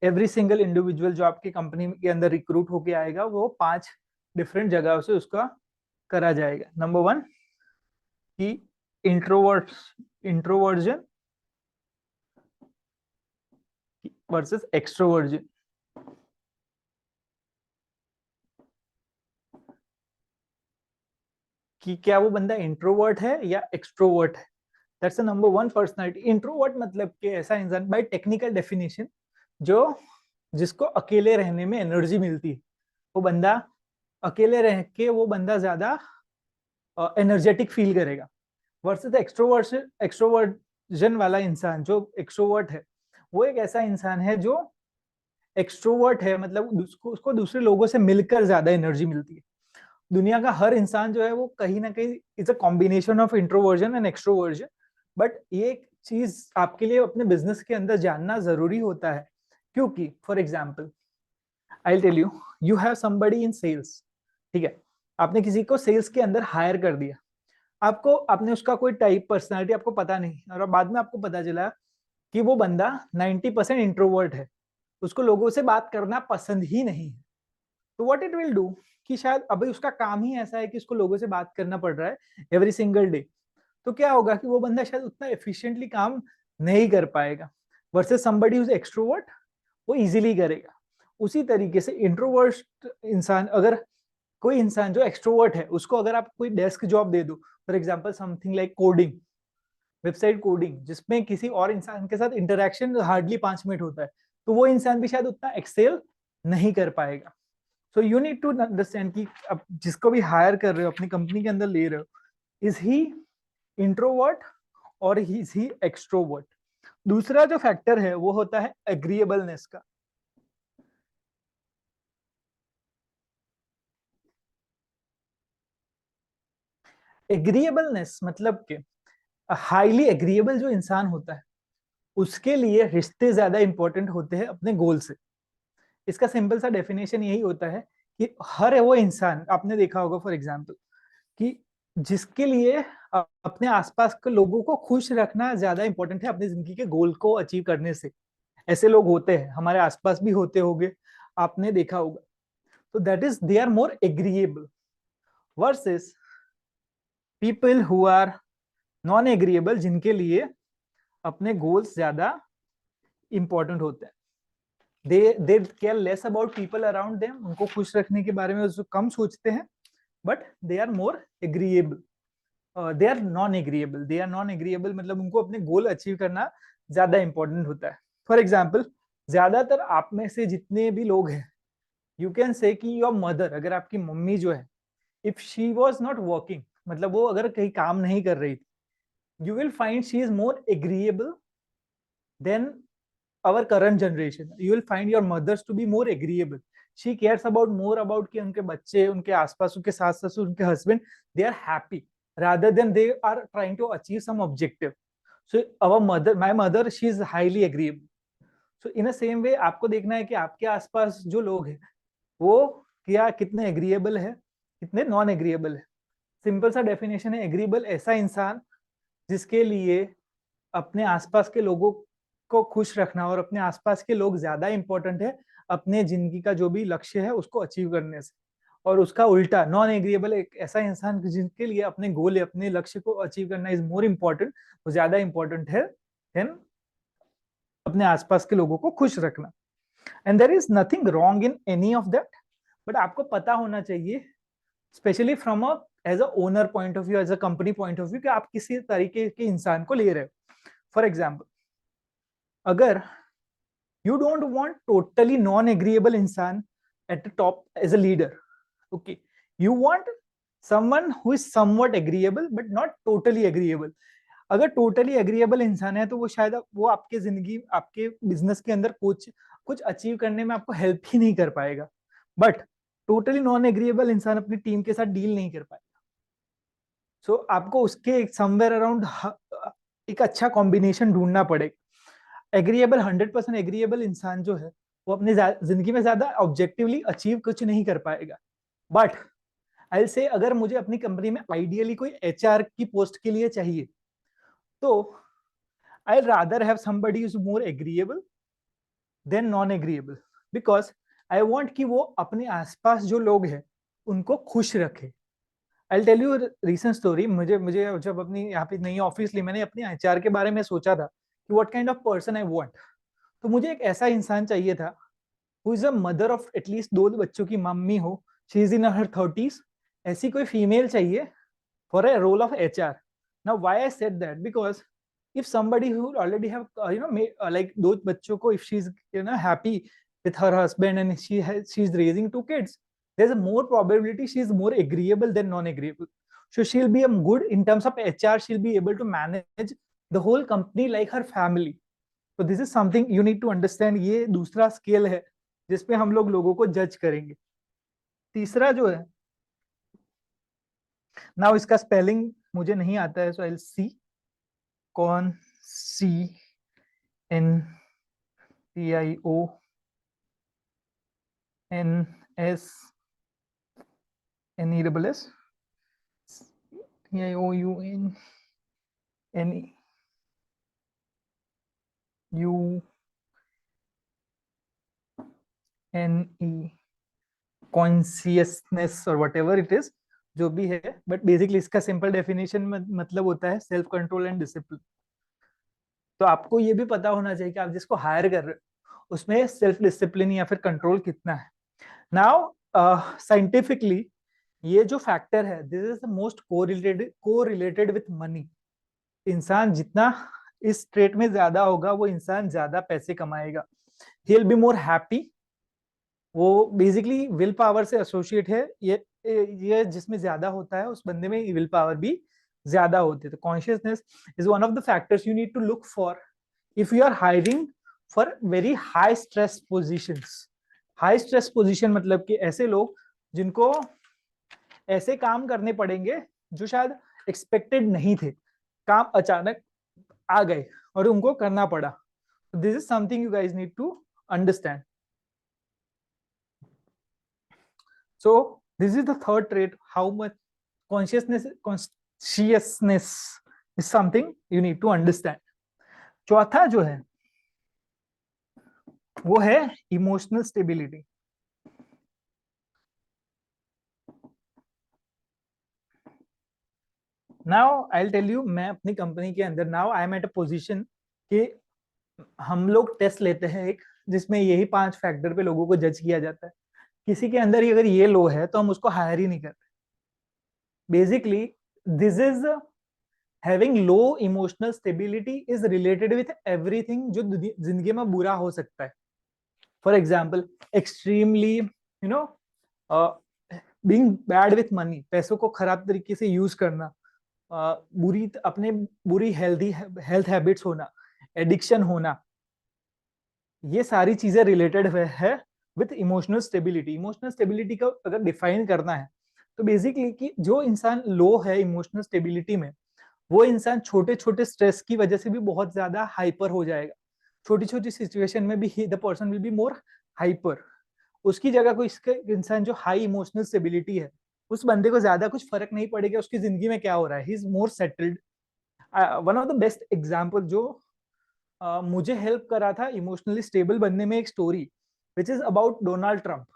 एवरी सिंगल इंडिविजुअल जो आपकी कंपनी के अंदर रिक्रूट होके आएगा, वो 5 डिफरेंट जगहों से उसका करा जाएगा. नंबर 1 कि इंट्रोवर्ट इंट्रोवर्जन वर्सेस एक्सट्रोवर्जन. कि क्या वो बंदा इंट्रोवर्ट है या एक्सट्रोवर्ट है. That's the number 1 personality. Introvert मतलब कि ऐसा इंसान, बाय टेक्निकल डेफिनेशन, जो जिसको अकेले रहने में एनर्जी मिलती है, वो बंदा अकेले रह के वो बंदा ज्यादा एनर्जेटिक फील करेगा. वर्सेस एक्सट्रोवर्जन वाला इंसान, जो एक्सट्रोवर्ट है, वो एक ऐसा इंसान है जो एक्सट्रोवर्ट है, मतलब उसको दूसरे लोगों से मिलकर ज्यादा एनर्जी मिलती है. दुनिया का हर इंसान जो है वो कहीं ना कहीं it's a combination of introversion and extroversion. But ये एक चीज आपके लिए अपने बिजनेस के अंदर जानना जरूरी होता है, क्योंकि for example I tell you, you have somebody in sales. ठीक है, आपने किसी को सेल्स के अंदर हायर कर दिया. आपको आपने उसका कोई टाइप पर्सनालिटी आपको पता नहीं, और बाद में आपको पता चला कि वो बंदा 90% इंट्रोवर्ट है, उसको लोगों से बात करना पसंद ही नहीं है. तो व्हाट इट विल डू कि शायद अभी उसका काम ही ऐसा है कि उसको लोगों से बात करना पड़ रहा है एवरी सिंगल डे. तो क्या होगा कि वो बंदा शायद उतना एफिशिएंटली काम नहीं कर पाएगा. वर्सेस समबडी हुज एक्सट्रोवर्ट, वो इजीली करेगा. उसी तरीके से इंट्रोवर्ट इंसान, अगर कोई इंसान जो एक्सट्रोवर्ट है, उसको अगर आप कोई डेस्क जॉब दे दो, for example something like coding, website coding, जिसमें किसी और इंसान के साथ इंटरेक्शन हार्डली 5 मिनट होता है, तो वो इंसान भी शायद उतना एक्सेल नहीं कर पाएगा. So you need to understand कि अब जिसको भी हायर कर रहे हो, अपनी कंपनी के अंदर ले रहे हो, इज ही इंट्रोवर्ट और इज ही एक्सट्रोवर्ट. दूसरा जो फैक्टर है वो होता है एग्रीएबलनेस का. एग्रीएबलनेस मतलब कि हाईली एग्रीएबल जो इंसान होता है, उसके लिए रिश्ते ज्यादा इंपॉर्टेंट होते हैं अपने गोल से. इसका सिंपल सा डेफिनेशन यही होता है कि हर वो इंसान, आपने देखा होगा फॉर एग्जाम्पल, कि जिसके लिए अपने आसपास के लोगों को खुश रखना ज्यादा इंपॉर्टेंट है अपनी जिंदगी के गोल को अचीव करने से, ऐसे लोग होते हैं, हमारे आसपास भी होते होंगे, आपने देखा होगा। तो that is they are more agreeable versus people who are non agreeable, जिनके लिए अपने गोल्स ज्यादा इंपॉर्टेंट होते हैं। They care less about people around them, उनको खुश रखने के बारे में कम सोचते हैं, but they are more agreeable. They are non agreeable, they are non agreeable मतलब उनको अपने गोल अचीव करना ज्यादा इंपॉर्टेंट होता है। फॉर एग्जाम्पल, ज्यादातर आप में से जितने भी लोग हैं, यू कैन से कि योर मदर, अगर आपकी मम्मी जो है, if she was not working, मतलब वो अगर कहीं काम नहीं कर रही थी, you will find she is more agreeable than our current generation. You will find your mothers to be more agreeable. She cares about more about कि उनके बच्चे, उनके आसपास, उनके सास ससुर, उनके husband, they are happy rather than they are trying to achieve some objective. So our mother, my mother, she is highly agreeable. So in the same way आपको देखना है कि आपके आसपास जो लोग हैं वो क्या कितने एग्रीएबल है, कितने नॉन एग्रीएबल है। सिंपल सा डेफिनेशन है, एग्रीएबल ऐसा इंसान जिसके लिए अपने आसपास के लोगों को खुश रखना और अपने आसपास के लोग ज्यादा इंपॉर्टेंट है अपने जिंदगी का जो भी लक्ष्य है उसको अचीव करने से। और उसका उल्टा नॉन एग्रीएबल एक ऐसा इंसान जिनके लिए अपने गोल, अपने लक्ष्य को अचीव करना इज मोर इम्पोर्टेंट, वो ज्यादा इंपॉर्टेंट है देन अपने आसपास के लोगों को खुश रखना। And there is nothing wrong in any of that, but आपको पता होना चाहिए, specially from a as a owner point of view, as a company point of view, कि आप किसी तरीके के इंसान को ले रहे हो। फॉर एग्जाम्पल, अगर you don't want totally non-agreeable इंसान at the top as a leader, okay, you want someone who is somewhat agreeable but not totally agreeable. अगर टोटली एग्रीएबल इंसान है तो वो शायद वो आपके जिंदगी, आपके बिजनेस के अंदर कुछ कुछ अचीव करने में आपको हेल्प ही नहीं कर पाएगा, बट टोटली नॉन एग्रीएबल इंसान अपनी टीम के साथ डील नहीं कर पाएगा। सो आपको उसके समवेयर अराउंड एक अच्छा कॉम्बिनेशन ढूंढना पड़ेगा। एग्रीएबल 100% एग्रीएबल इंसान जो है वो अपनी जिंदगी में ज्यादा ऑब्जेक्टिवली अचीव कुछ नहीं कर पाएगा, बट आई से अगर मुझे अपनी कंपनी में आइडियली कोई एचआर की पोस्ट के लिए चाहिए तो I rather have somebody is more agreeable than non agreeable, because I want कि वो अपने आसपास जो लोग हैं उनको खुश रखे। I tell you recent story. मुझे मुझे जब अपनी यहाँ पे नई ऑफिस ली, मैंने अपने एचआर के बारे में सोचा था कि what kind of person I want. तो मुझे एक ऐसा इंसान चाहिए था who is a mother of at least 2 बच्चों की मम्मी हो, she is in her 30s, ऐसी कोई फीमेल चाहिए for a role of HR. Now why I said that, because if somebody who already have like 2 बच्चों को, if she's happy with her husband and she's raising 2 kids, there's a more probability she is more agreeable than non agreeable. So she'll be a good in terms of HR, she'll be able to manage the whole company like her family. So this is something you need to understand. ये दूसरा स्केल है जिसपे हम लोग लोगों को जज करेंगे। तीसरा जो है, नाउ इसका स्पेलिंग मुझे नहीं आता है, सो आई विल सी कौन C N T I O N S N E double S T I O U N N U N E, consciousness और वट एवर इट इज, जो भी है, बट बेसिकली इसका सिंपल डेफिनेशन मतलब होता है सेल्फ कंट्रोल एंड डिसिप्लिन। तो आपको ये भी पता होना चाहिए कि आप जिसको हायर कर रहे हो उसमें सेल्फ डिसिप्लिन या फिर कंट्रोल कितना है। नाउ साइंटिफिकली ये जो फैक्टर है, this is the most correlated with money. इंसान जितना इस ट्रेट में ज्यादा होगा वो इंसान ज्यादा पैसे कमाएगा, he will be more happy. वो बेसिकली विल पावर से एसोसिएट है, ये जिसमें ज्यादा होता है उस बंदे में विल पावर भी ज्यादा होती है। तो consciousness is one of the factors you need to look for if you are hiring for very high stress positions. High stress position मतलब कि ऐसे लोग जिनको ऐसे काम करने पड़ेंगे जो शायद एक्सपेक्टेड नहीं थे, काम अचानक आ गए और उनको करना पड़ा। This is something you guys need to understand. So this is the third trait, how much consciousness is something you need to understand. चौथा जो है वो है emotional stability. Now I will tell you, मैं अपनी कंपनी के अंदर now I am at a position कि हम लोग टेस्ट लेते हैं एक, जिसमें यही 5 फैक्टर पे लोगों को जज किया जाता है. किसी के अंदर अगर ये लो है तो हम उसको हायर ही नहीं करते. Basically this is having low emotional stability is related with everything जो जिंदगी में बुरा हो सकता है. For example extremely you know being bad with money, पैसों को खराब तरीके से यूज करना, बुरी हेल्थ हैबिट्स होना, एडिक्शन होना, ये सारी चीजें रिलेटेड है with emotional stability. Emotional stability का अगर डिफाइन करना है तो बेसिकली कि जो इंसान लो है इमोशनल स्टेबिलिटी में, वो इंसान छोटे छोटे स्ट्रेस की वजह से भी बहुत ज्यादा हाइपर हो जाएगा. छोटी छोटी सिचुएशन में भी the person will be more hyper. उसकी जगह कोई इसके इंसान जो हाई इमोशनल स्टेबिलिटी है, उस बंदे को ज्यादा कुछ फर्क नहीं पड़ेगा उसकी जिंदगी में क्या हो रहा है. ही is more settled. One of the best example जो मुझे हेल्प करा था इमोशनली स्टेबल बनने में, एक story which is about Donald Trump.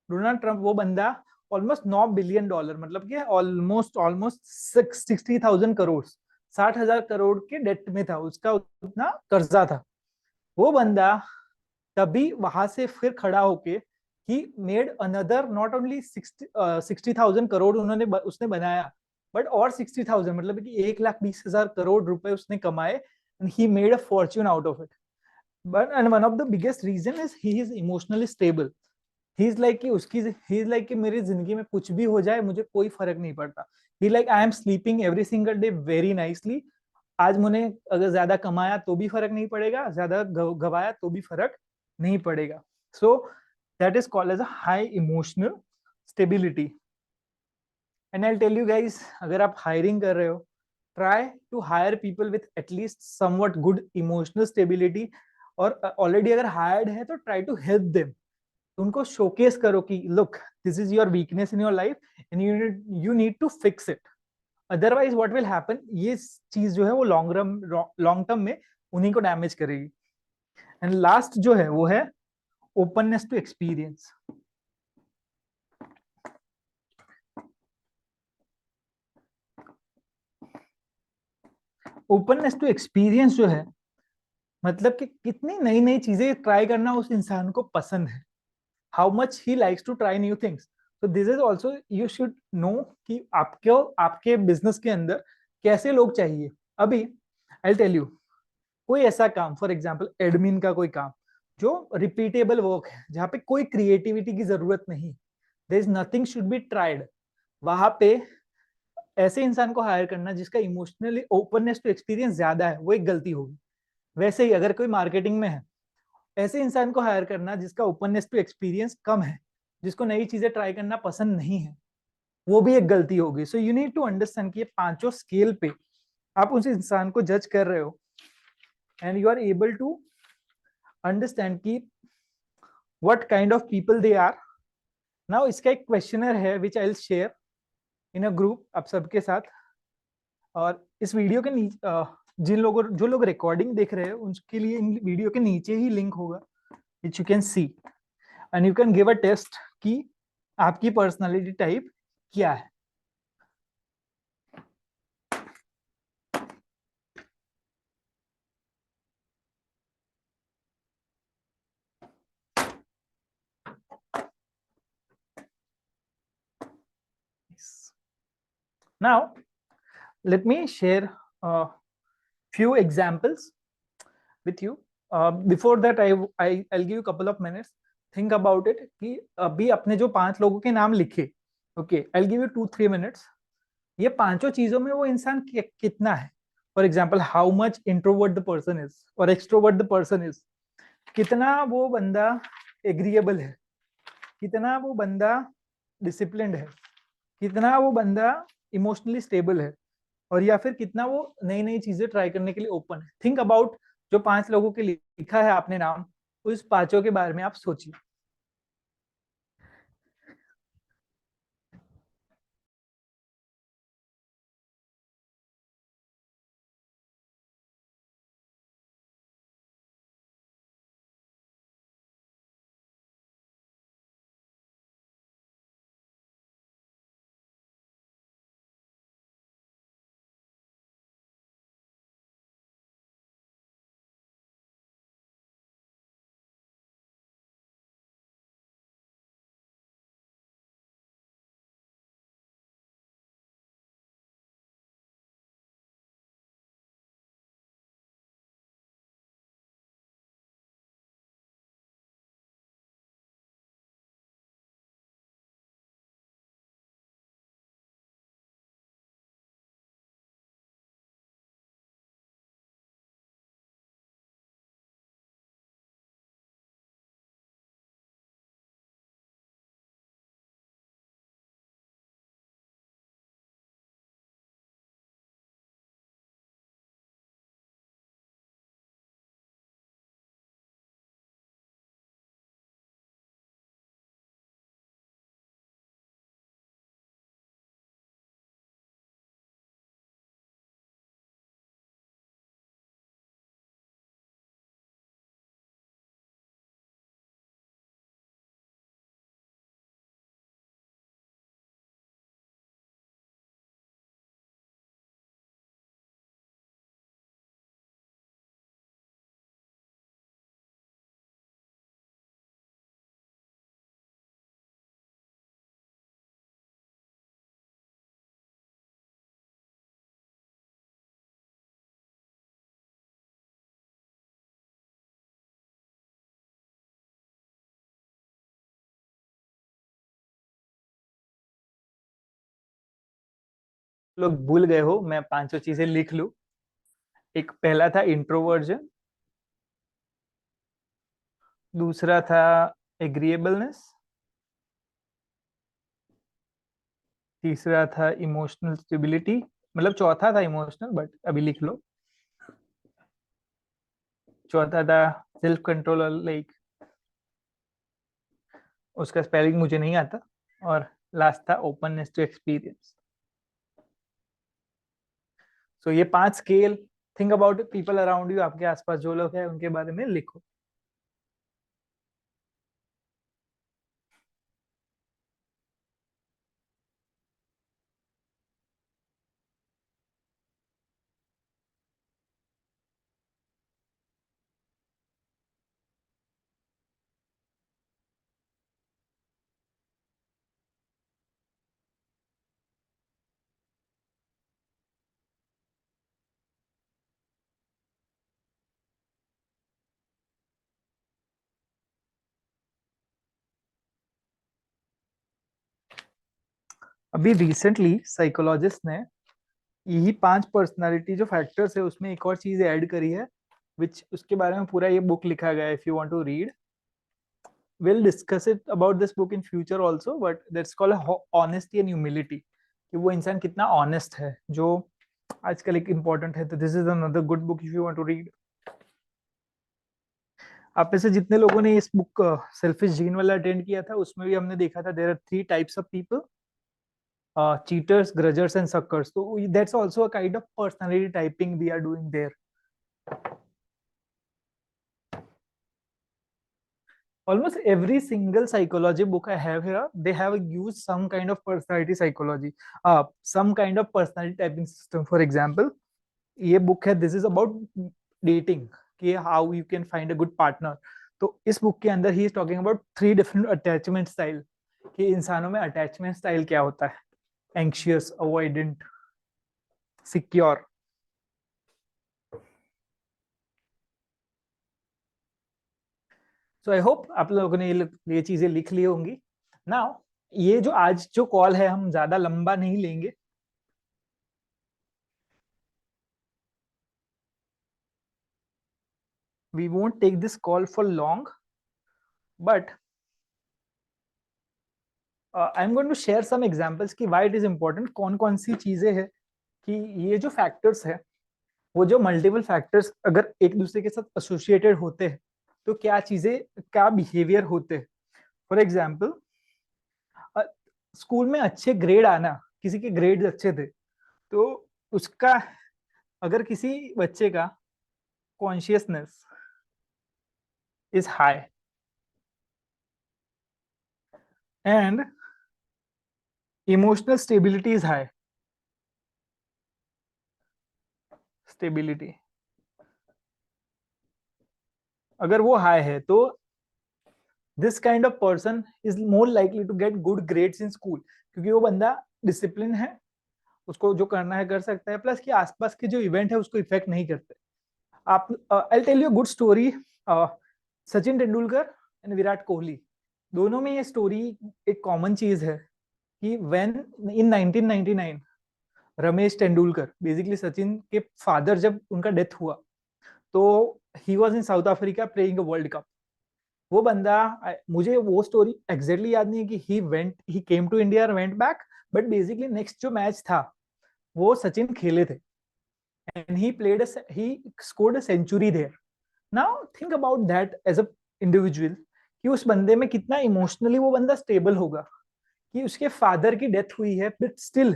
Donald Trump वो बंदा ऑलमोस्ट $9 बिलियन, मतलब कि ऑलमोस्ट 60,000 करोड़, 60,000 करोड़ के डेट में था, उसका उतना कर्जा था. वो बंदा तभी वहां से फिर खड़ा होके he made another not only 60,000 crore उसने बनाया, बट और 60,000 मतलब कि 1,20,000 करोड़ रुपए उसने कमाए. and he made a fortune out of it. But and one of the biggest reason is he is emotionally stable. He is like कि मेरी जिंदगी में कुछ भी हो जाए मुझे कोई फर्क नहीं पड़ता. He like I am sleeping every single day very nicely. आज मैंने अगर ज्यादा कमाया तो भी फर्क नहीं पड़ेगा, ज्यादा गवाया तो भी फर्क नहीं पड़ेगा. So that is called as a high emotional stability. And I'll tell you guys, अगर आप हायरिंग कर रहे हो, try to hire people with at least somewhat good emotional stability. और ऑलरेडी अगर हायर्ड है तो try to help them. उनको शोकेस करो कि look, this is your weakness in your life and you need to fix it. Otherwise what will happen, ये चीज जो है वो लॉन्ग टर्म में उन्हीं को डैमेज करेगी. एंड लास्ट जो है वो है openness to experience. Openness to experience जो है मतलब कि कितनी नई नई चीजें ट्राई करना उस इंसान को पसंद है. How much he likes to try new things. So this is also you should know कि आपके बिजनेस के अंदर कैसे लोग चाहिए. अभी आई टेल यू, कोई ऐसा काम, फॉर एग्जाम्पल एडमिन का कोई काम जो रिपीटेबल वर्क है, जहाँ पे कोई क्रिएटिविटी की जरूरत नहीं, there is nothing should be tried, वहां पे ऐसे इंसान को हायर करना जिसका इमोशनली ओपननेस टू एक्सपीरियंस ज्यादा है, वो एक गलती होगी. वैसे ही अगर कोई मार्केटिंग में है, ऐसे इंसान को हायर करना जिसका ओपननेस टू एक्सपीरियंस कम है, जिसको नई चीजें ट्राई करना पसंद नहीं है, वो भी एक गलती होगी. So you need to understand कि ये पांचों स्केल पे आप उस इंसान को जज कर रहे हो and you are able to understand कि what kind of people they are. Now इसका एक क्वेश्चनर है which I will share in a group आप सबके साथ. और इस वीडियो के नीचे जो लोग रिकॉर्डिंग देख रहे हैं उनके लिए इन वीडियो के नीचे ही लिंक होगा which you can see and you can give a test कि आपकी पर्सनालिटी टाइप क्या है. Now let me share a few examples with you. Before that I'll give you a couple of minutes. Think about it कि अभी अपने जो 5 लोगों के नाम लिखे, okay, I'll give you 2-3 minutes. ये पांचों चीजों में वो इंसान कितना है. For example how much introvert the person is और एक्सट्रोवर्ट द पर्सन इज, कितना वो बंदा एग्रीएबल है, कितना वो बंदा डिसिप्लिन्ड है, कितना वो बंदा इमोशनली स्टेबल है, और या फिर कितना वो नई नई चीजें ट्राई करने के लिए ओपन है. थिंक अबाउट जो 5 लोगों के लिए लिखा है आपने नाम, उस पांचों के बारे में आप सोचिए. लोग भूल गए हो, मैं पांचों चीजें लिख लूं। एक पहला था इंट्रोवर्जन, दूसरा था एग्रीएबलनेस, तीसरा था इमोशनल स्टेबिलिटी, मतलब चौथा था इमोशनल बट अभी लिख लो। चौथा था सेल्फ कंट्रोल, लाइक उसका स्पेलिंग मुझे नहीं आता। और लास्ट था ओपननेस टू एक्सपीरियंस। सो ये 5 scale, think about people around you, आपके आसपास जो लोग हैं उनके बारे में लिखो। अभी रिसेंटली साइकोलॉजिस्ट ने यही 5 पर्सनालिटी जो फैक्टर्स है उसमें एक और चीज ऐड करी है, विच उसके बारे में पूरा ये बुक लिखा गया है। If you want to read, we'll discuss it about this book in future also, but that's called honesty and humility, कि वो इंसान कितना ऑनेस्ट है, जो आजकल एक इम्पोर्टेंट है। तो this is another good book if you want to read. आप में से जितने लोगों ने इस बुक सेल्फिश जीन वाला अटेंड किया था, उसमें भी हमने देखा था there are 3 types of people, cheaters, grudgers and suckers. So that's also a kind of personality typing we are doing there. Almost every single psychology book I have here, they have used some kind of personality psychology, some kind of personality typing system. For example, ये book है, this is about dating, कि how you can find a good partner. तो इस book के अंदर he is talking about 3 different attachment style, कि इंसानों में attachment style क्या होता है, anxious, avoidant, secure. So I hope आप लोगों ने ये चीजें लिख ली होंगी। नाउ ये जो आज जो कॉल है हम ज्यादा लंबा नहीं लेंगे। We won't take this call for long, but I am going to share some examples कि व्हाई इट इज इंपॉर्टेंट, कौन कौन सी चीजें हैं कि ये जो फैक्टर्स है, वो जो मल्टीपल फैक्टर्स अगर एक दूसरे के साथ एसोसिएटेड होते हैं तो क्या चीजें, क्या बिहेवियर होते हैं। फॉर एग्जाम्पल, स्कूल में अच्छे ग्रेड आना, किसी के ग्रेड अच्छे थे तो उसका, अगर किसी बच्चे का consciousness is high and emotional stability is high, stability अगर वो हाई है तो this kind of person is more likely to get good grades in school, क्योंकि वो बंदा डिसिप्लिन है, उसको जो करना है कर सकता है, प्लस कि आसपास के जो इवेंट है उसको इफेक्ट नहीं करते। आप I tell you good story, Sachin Tendulkar and Virat Kohli, दोनों में ये स्टोरी एक कॉमन चीज है कि when in 1999 Ramesh Tendulkar, basically Sachin के फादर, जब उनका डेथ हुआ तो he was in South Africa playing world cup. वो बंदा, मुझे वो स्टोरी एग्जैक्टली याद नहीं है कि ही केम टू इंडिया और went back, but basically next जो मैच था वो सचिन खेले थे and he scored a century there. Now think about that as a individual, कि उस बंदे में कितना इमोशनली वो बंदा स्टेबल होगा, कि उसके फादर की डेथ हुई है but still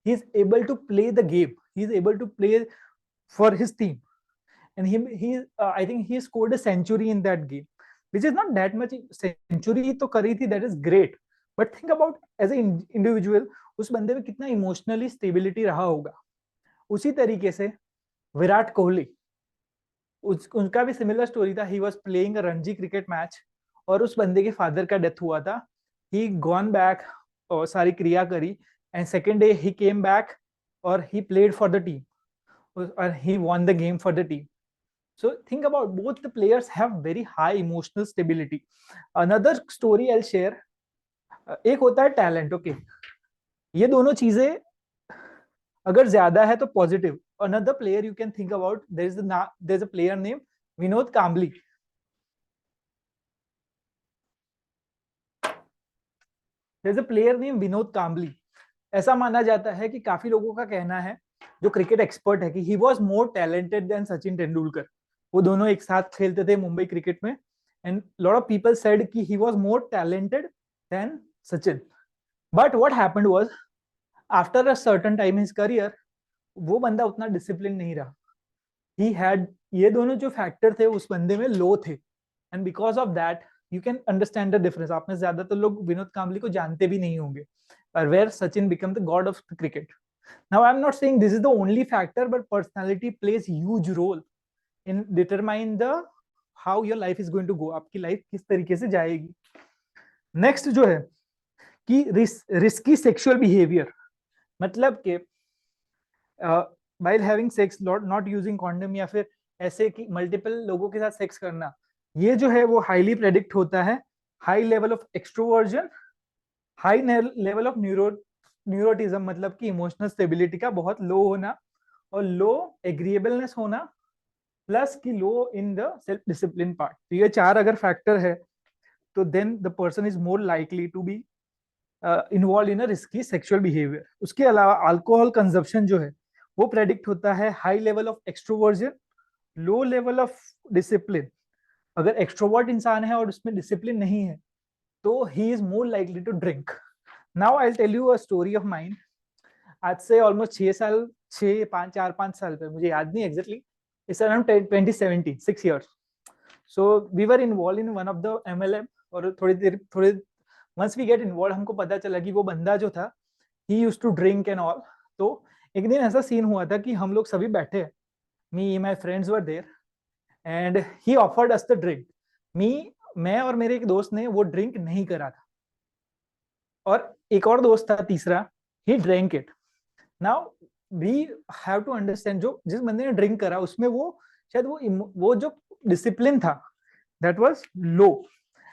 he is able to play the game, he is able to play for his team and I think he scored a century in that game, which is not that much. Century तो करी थी, that is great, but think about as an individual उस बंदे में कितना इमोशनली स्टेबिलिटी रहा होगा। उसी तरीके से विराट कोहली, उनका भी सिमिलर स्टोरी था, he was playing a Ranji cricket match और उस बंदे के फादर का डेथ हुआ था। ही गॉन बैक और सारी क्रिया करी and second day he came back और he played for the team और he won the game for the team. So think about both the players have very high emotional stability. Another story I'll share, एक होता है टैलेंट, ओके, ये दोनों चीजें अगर ज्यादा है तो positive. Another player you can think about, there is a player name Vinod Kambli. There is a player name Vinod Kambli. ऐसा माना जाता है कि काफी लोगों का कहना है जो क्रिकेट एक्सपर्ट है कि he was more talented than Sachin Tendulkar. वो दोनों एक साथ खेलते थे मुंबई क्रिकेट में, and lot of people said कि he was more talented than Sachin. But what happened was, after a certain time in his career, वो बंदा उतना डिसिप्लिन नहीं रहा. ही हैड, ये दोनों जो फैक्टर थे उस बंदे में लो थे, and because of that you can understand the difference. आप में ज्यादातर लोग विनोद कांबली को जानते भी नहीं होंगे, पर where Sachin become the god of the cricket. Now, I'm not saying this is the only factor, but personality plays huge role in determine the how your life is going to go. आपकी लाइफ किस तरीके से जाएगी. नेक्स्ट जो है कि रिस्की सेक्सुअल बिहेवियर, मतलब कि while having sex, not using condom या फिर ऐसे कि मल्टीपल लोगों के साथ सेक्स करना, ये जो है वो हाईली प्रेडिक्ट होता है high level of extroversion, high level of neuroticism, मतलब कि इमोशनल स्टेबिलिटी का बहुत लो होना, और लो एग्रीएबलनेस होना, प्लस की low in the self discipline part. तो ये चार अगर फैक्टर है तो then the person is more likely to be involve in a risky sexual behaviour. उसके अलावा अल्कोहल कंजप्शन जो है वो प्रेडिक्ट होता है high level of extroversion, low level of discipline. अगर एक्सट्रोवर्ट इंसान है और उसमें डिसिप्लिन नहीं है तो he is more likely to drink. Now I will tell you a story of mine. आज से ऑलमोस्ट 6 साल, 4-5 साल पे, मुझे याद नहीं exactly, it's around 2017, 6 years. So we were involve in one of the MLM, और थोड़े वंस वी गेट इन्वॉल्व हमको पता चला कि वो बंदा जो था he used to drink and all. तो एक दिन ऐसा सीन हुआ था कि हम लोग सभी बैठे, me my friends were there, and he offered us the drink. मैं और मेरे एक दोस्त ने वो ड्रिंक नहीं करा था, और एक और दोस्त था तीसरा, he drink it. Now we have to understand, जो जिस बंदे ने ड्रिंक करा उसमें वो शायद वो जो डिसिप्लिन था that was low,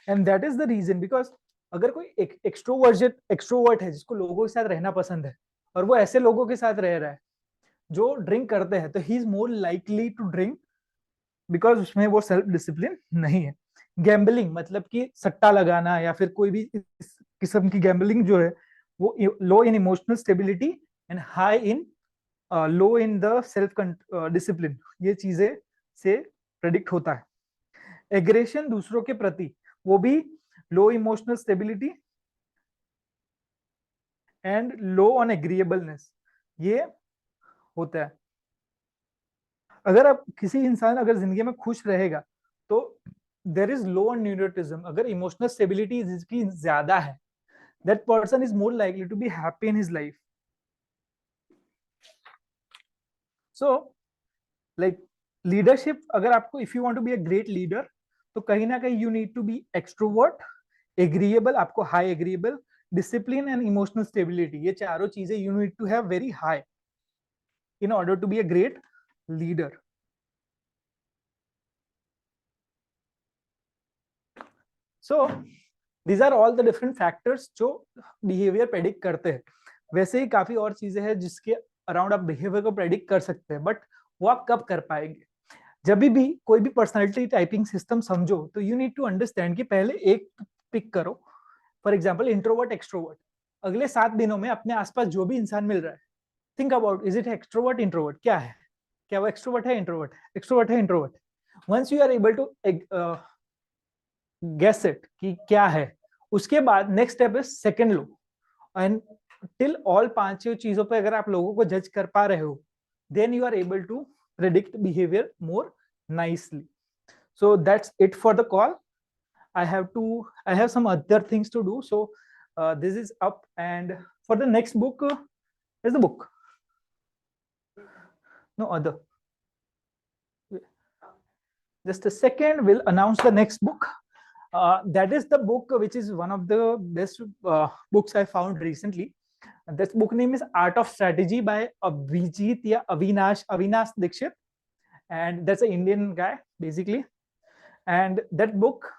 and that is the reason. Because अगर कोई एक्सट्रोवर्ट है जिसको लोगों के साथ रहना पसंद है, और वो ऐसे लोगों के साथ रह रहा है जो ड्रिंक करते हैं, तो he is more likely to drink, because उसमें वो सेल्फ डिसिप्लिन नहीं है. गैम्बलिंग, मतलब कि सट्टा लगाना या फिर कोई भी इस किस्म की गैम्बलिंग जो है वो low in emotional stability and high in low in the self discipline, ये चीजें से प्रेडिक्ट होता है. एग्रेशन दूसरों के प्रति, वो भी low emotional stability and low on agreeableness, ये होता है. अगर आप किसी इंसान अगर जिंदगी में खुश रहेगा तो there is low on neuroticism. अगर इमोशनल स्टेबिलिटी जिसकी ज्यादा है, that person is more likely to be happy in his life. So like leadership, अगर आपको if you want to be a great leader, तो कहीं ना कहीं you need to be extrovert, agreeable, आपको high agreeable, discipline and emotional stability, ये चारों चीजें you need to have very high in order to be a great leader. So these are all the different factors जो behavior predict करते हैं. वैसे ही काफी और चीजें हैं जिसके अराउंड आप बिहेवियर को प्रेडिक्ट कर सकते हैं, बट वो आप कब कर पाएंगे? जब भी कोई भी पर्सनालिटी टाइपिंग सिस्टम समझो तो यू नीड टू अंडरस्टैंड कि पहले एक पिक करो. फॉर एग्जाम्पल इंट्रोवर्ट एक्सट्रोवर्ट, अगले 7 दिनों में अपने आसपास जो भी इंसान मिल रहा है, think about, is it extrovert introvert, क्या है, क्या वो एक्सट्रोवर्ट है इंट्रोवर्ट, एक्सट्रोवर्ट है introvert. Once you are able to guess it कि क्या है, उसके बाद next step is second low, and till all 5 चीजों पे अगर आप लोगों को जज कर पा रहे हो, then you are able to predict behavior more nicely. So that's it for the call. I have some other things to do, so this is up, and for the next book, is the book, no other, just a second, we'll announce the next book. That is the book which is one of the best books I found recently. This book name is Art of Strategy by Abhijit या Avinash Dixit, and that's an Indian guy basically. And that book,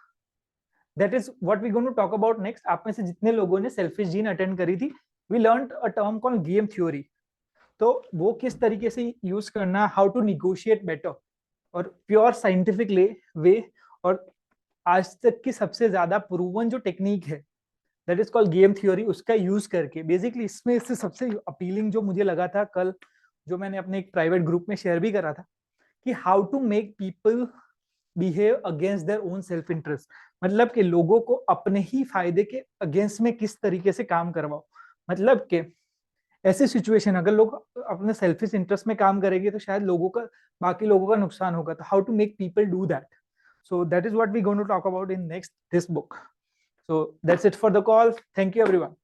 that is what we're going to talk about next. आप में से जितने लोगों ने सेल्फिश जीन अटेंड करी थी, we learned a term called game theory. तो वो किस तरीके से यूज करना, हाउ टू निगोशिएट बेटर, और प्योर साइंटिफिक वे, और आज तक की सबसे ज्यादा प्रूवन जो टेक्निक है that is called game theory, उसका यूज करके बेसिकली इसमें से सबसे अपीलिंग जो मुझे लगा था कल, जो मैंने अपने एक प्राइवेट ग्रुप में शेयर भी करा था, कि how to make people behave against their own self interest, मतलब कि लोगों को अपने ही फायदे के अगेंस्ट में किस तरीके से काम करवाओ। मतलब कि ऐसी सिचुएशन अगर लोग अपने सेल्फिश इंटरेस्ट में काम करेंगे तो शायद लोगों का, बाकी लोगों का नुकसान होगा। तो how to make people do that, so that is what we're going to talk about in next this book. So that's it for the call. Thank you everyone.